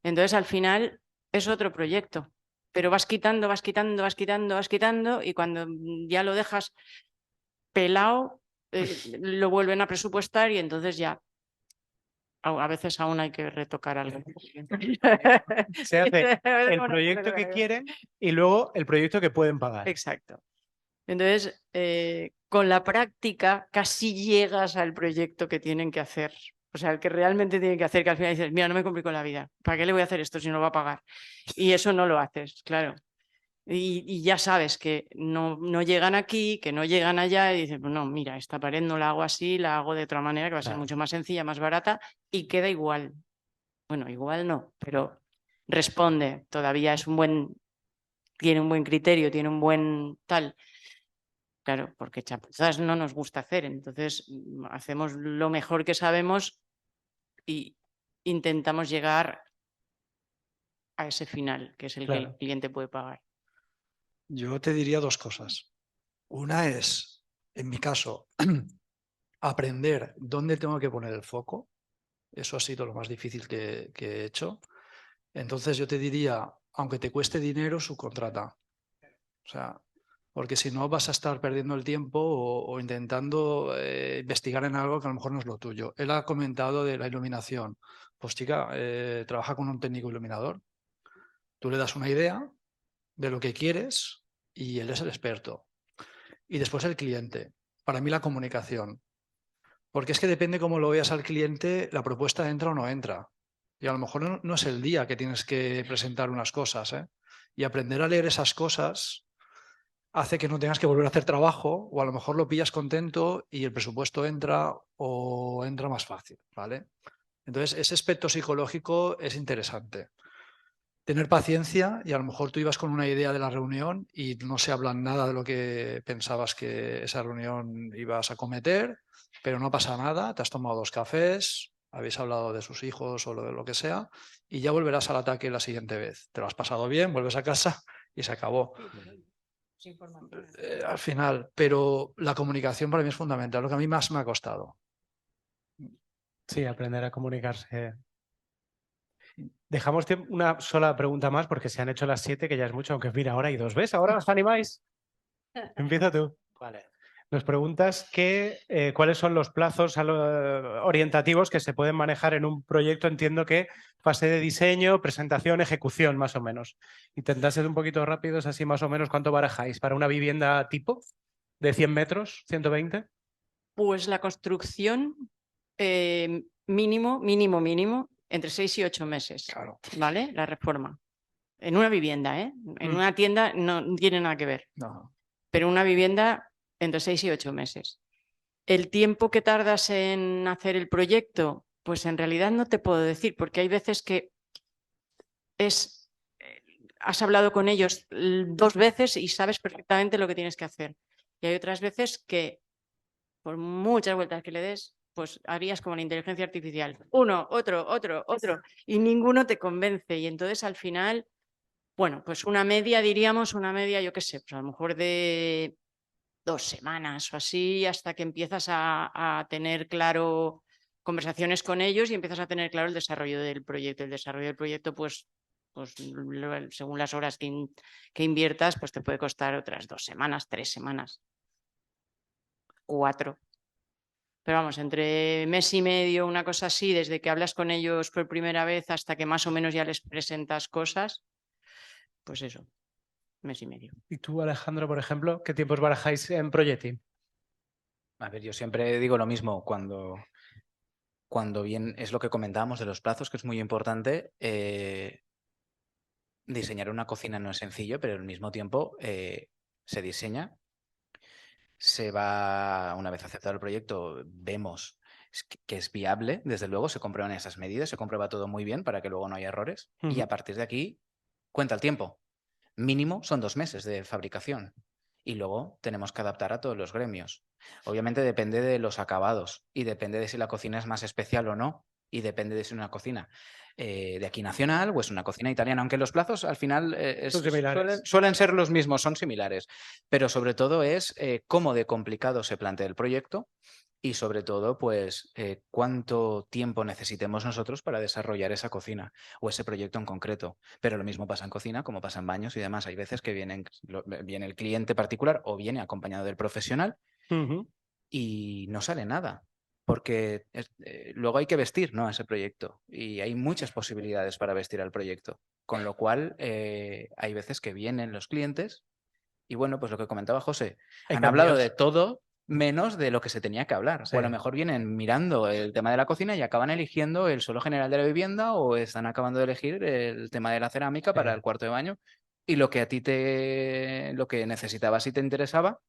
Entonces, al final, es otro proyecto. Pero vas quitando, vas quitando, vas quitando, vas quitando y cuando ya lo dejas pelado, lo vuelven a presupuestar y entonces ya a veces aún hay que retocar algo. Se hace el proyecto que quieren y luego el proyecto que pueden pagar. Exacto. Entonces, con la práctica casi llegas al proyecto que tienen que hacer. O sea, el que realmente tienen que hacer, que al final dices, mira, no me complico la vida. ¿Para qué le voy a hacer esto si no lo va a pagar? Y eso no lo haces, claro. Y ya sabes que no llegan aquí, que no llegan allá y dices, pues no, mira, esta pared no la hago así, la hago de otra manera que va a ser mucho más sencilla, más barata y queda igual. Bueno, igual no, pero responde, todavía es tiene un buen criterio, tiene un buen tal. Claro, porque chapuzas no nos gusta hacer, entonces hacemos lo mejor que sabemos y intentamos llegar a ese final, que es el que el cliente puede pagar. Yo te diría dos cosas. Una es, en mi caso, aprender dónde tengo que poner el foco. Eso ha sido lo más difícil que he hecho. Entonces yo te diría, aunque te cueste dinero, subcontrata. O sea, porque si no vas a estar perdiendo el tiempo o intentando investigar en algo que a lo mejor no es lo tuyo. Él ha comentado de la iluminación. Pues chica, trabaja con un técnico iluminador. Tú le das una idea de lo que quieres y él es el experto. Y después el cliente. Para mí la comunicación. Porque es que depende cómo lo veas al cliente, la propuesta entra o no entra. Y a lo mejor no es el día que tienes que presentar unas cosas, ¿eh? Y aprender a leer esas cosas hace que no tengas que volver a hacer trabajo o a lo mejor lo pillas contento y el presupuesto entra o entra más fácil, ¿vale? Entonces, ese aspecto psicológico es interesante. Tener paciencia y a lo mejor tú ibas con una idea de la reunión y no se habla nada de lo que pensabas que esa reunión ibas a cometer, pero no pasa nada, te has tomado 2 cafés, habéis hablado de sus hijos o de lo que sea y ya volverás al ataque la siguiente vez. Te lo has pasado bien, vuelves a casa y se acabó. Al final, pero la comunicación para mí es fundamental, lo que a mí más me ha costado. Sí, aprender a comunicarse. Dejamos una sola pregunta más porque se han hecho las 7, que ya es mucho, aunque mira, ahora hay 2. ¿Ves? Ahora os animáis. Empieza tú. Vale. Nos preguntas cuáles son los plazos orientativos que se pueden manejar en un proyecto. Entiendo que fase de diseño, presentación, ejecución, más o menos. Intentad ser un poquito rápidos, así más o menos. ¿Cuánto barajáis para una vivienda tipo de 100 metros, 120? Pues la construcción mínimo, entre 6 y 8 meses. Claro. ¿Vale? La reforma. En una vivienda, ¿eh? En una tienda no tiene nada que ver. No. Pero una vivienda entre 6 y 8 meses. El tiempo que tardas en hacer el proyecto, pues en realidad no te puedo decir, porque hay veces que has hablado con ellos 2 veces y sabes perfectamente lo que tienes que hacer. Y hay otras veces que, por muchas vueltas que le des, pues harías como la inteligencia artificial. Uno, otro, y ninguno te convence. Y entonces al final, bueno, pues una media, yo qué sé, pues a lo mejor de 2 semanas o así, hasta que empiezas a tener claro conversaciones con ellos y empiezas a tener claro el desarrollo del proyecto. El desarrollo del proyecto, pues según las horas que inviertas, pues te puede costar otras 2 semanas, 3 semanas, 4. Pero vamos, entre mes y medio, una cosa así, desde que hablas con ellos por primera vez hasta que más o menos ya les presentas cosas, pues eso, mes y medio. ¿Y tú, Alejandro, por ejemplo, qué tiempos barajáis en Proyecting? A ver, yo siempre digo lo mismo cuando bien es lo que comentábamos de los plazos, que es muy importante. Diseñar una cocina no es sencillo, pero al mismo tiempo se diseña, se va, una vez aceptado el proyecto, vemos que es viable, desde luego, se comprueban esas medidas, se comprueba todo muy bien para que luego no haya errores y a partir de aquí cuenta el tiempo. Mínimo son 2 meses de fabricación y luego tenemos que adaptar a todos los gremios. Obviamente depende de los acabados y depende de si la cocina es más especial o no y depende de si es una cocina de aquí nacional o es una cocina italiana, aunque los plazos al final suelen ser los mismos, son similares, pero sobre todo es cómo de complicado se plantea el proyecto y sobre todo, pues, cuánto tiempo necesitemos nosotros para desarrollar esa cocina o ese proyecto en concreto. Pero lo mismo pasa en cocina como pasa en baños y demás. Hay veces que viene el cliente particular o viene acompañado del profesional y no sale nada. Porque luego hay que vestir, ¿no?, a ese proyecto y hay muchas posibilidades para vestir al proyecto. Con lo cual, hay veces que vienen los clientes y bueno, pues lo que comentaba José, Hay han hablado cambios. de todo menos de lo que se tenía que hablar. Sí. O a lo mejor vienen mirando el tema de la cocina y acaban eligiendo el suelo general de la vivienda o están acabando de elegir el tema de la cerámica para el cuarto de baño y lo que a ti lo que necesitabas y te interesaba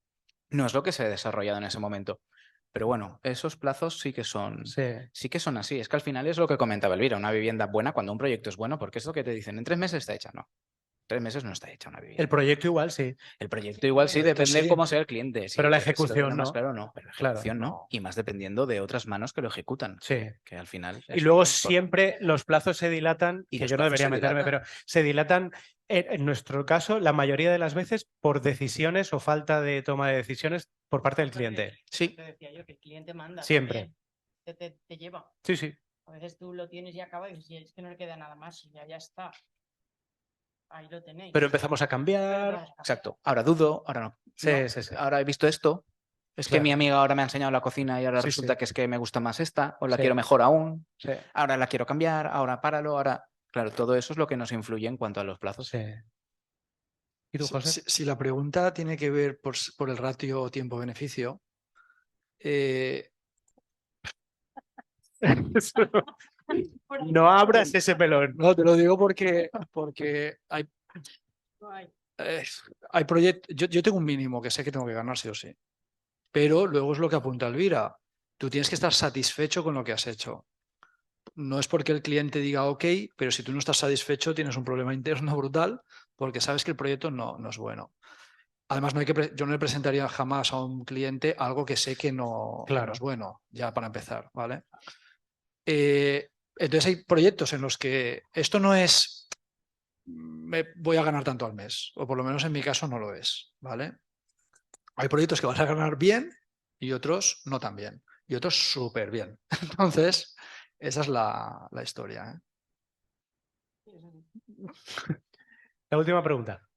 no es lo que se ha desarrollado en ese momento. Pero bueno, esos plazos sí que son así. Es que al final es lo que comentaba Elvira, una vivienda buena cuando un proyecto es bueno, porque es lo que te dicen, en 3 meses está hecha, no. 3 meses no está hecha una vivienda. El proyecto igual sí. El proyecto igual sí, depende de cómo sea el cliente. Pero la si lo ejecución tiene más no. claro, no. Pero la Claro. ejecución no. Y más dependiendo de otras manos que lo ejecutan. Sí. Que al final. Y luego siempre los plazos se dilatan, Y que los yo no plazos debería se meterme, dilatan. pero se dilatan en nuestro caso la mayoría de las veces por decisiones o falta de toma de decisiones por parte del cliente. Sí, Te decía yo que el cliente manda. siempre. también, te lleva. Sí, sí. A veces tú lo tienes y acaba y dices, "Sí, es que no le queda nada más y ya está. Ahí lo tenéis. Pero empezamos a cambiar. Exacto. Ahora dudo, ahora no. Sí, no. sí, sí. Ahora he visto esto. Es que Claro. mi amiga ahora me ha enseñado la cocina y ahora Sí, resulta sí. que es que me gusta más esta, o la Sí. quiero mejor aún, Sí. ahora la quiero cambiar, ahora páralo, ahora. Claro, todo eso es lo que nos influye en cuanto a los plazos. Sí. ¿Y tú, José? Si la pregunta tiene que ver por el ratio tiempo-beneficio, No abras ese melón. no, te lo digo porque hay proyectos. Yo tengo un mínimo que sé que tengo que ganar sí o sí. Pero luego es lo que apunta Elvira. Tú tienes que estar satisfecho con lo que has hecho. No es porque el cliente diga ok, pero si tú no estás satisfecho tienes un problema interno brutal porque sabes que el proyecto no es bueno. Además, yo no le presentaría jamás a un cliente algo que sé que no es bueno, ya para empezar, ¿vale? Entonces hay proyectos en los que esto no es me voy a ganar tanto al mes, o por lo menos en mi caso no lo es, ¿vale? Hay proyectos que vas a ganar bien y otros no tan bien, y otros súper bien. Entonces, esa es la historia, ¿eh? La última pregunta.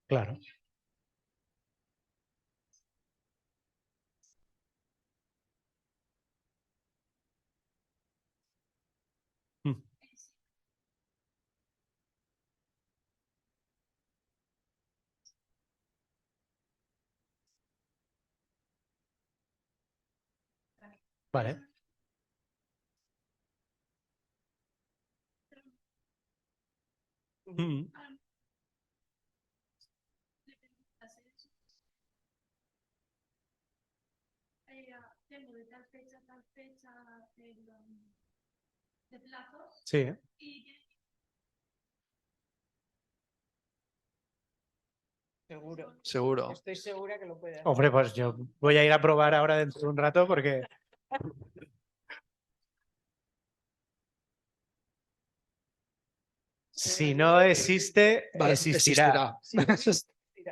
Claro. Vale. Tengo de tal fecha a tal fecha de plazos. Sí. Seguro. Estoy segura que lo puede hacer. Hombre, pues yo voy a ir a probar ahora dentro de un rato porque... Si no existe, existirá.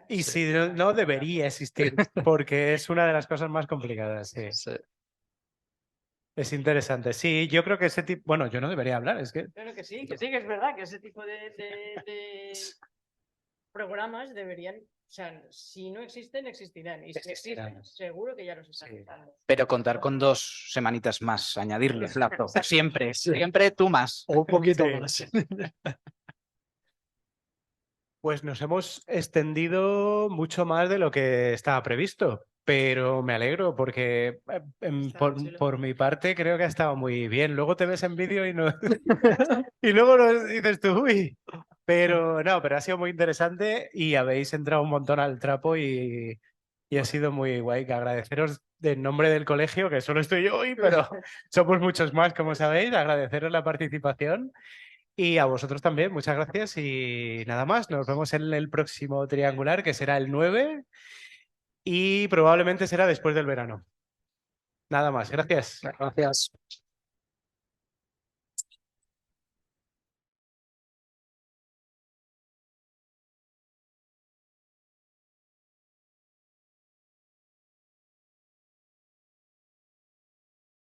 Y si no, debería existir, porque es una de las cosas más complicadas. Sí. Sí. Es interesante. Sí, yo creo que ese tipo... Bueno, yo no debería hablar, es que... Claro que sí, que es verdad que ese tipo de programas deberían... O sea, si no existen, existirán. Y si existen, seguro que ya los están usando. Pero contar con 2 semanitas más, añadirle plazo. Siempre tú más. O un poquito más. Pues nos hemos extendido mucho más de lo que estaba previsto, pero me alegro porque por mi parte creo que ha estado muy bien. Luego te ves en vídeo y no y luego nos dices tú, uy. Pero no, pero ha sido muy interesante y habéis entrado un montón al trapo y ha sido muy guay. Que agradeceros en nombre del colegio, que solo estoy yo hoy, pero somos muchos más, como sabéis. Agradeceros la participación. Y a vosotros también, muchas gracias y nada más, nos vemos en el próximo triangular que será el 9 y probablemente será después del verano. Nada más, gracias. Gracias.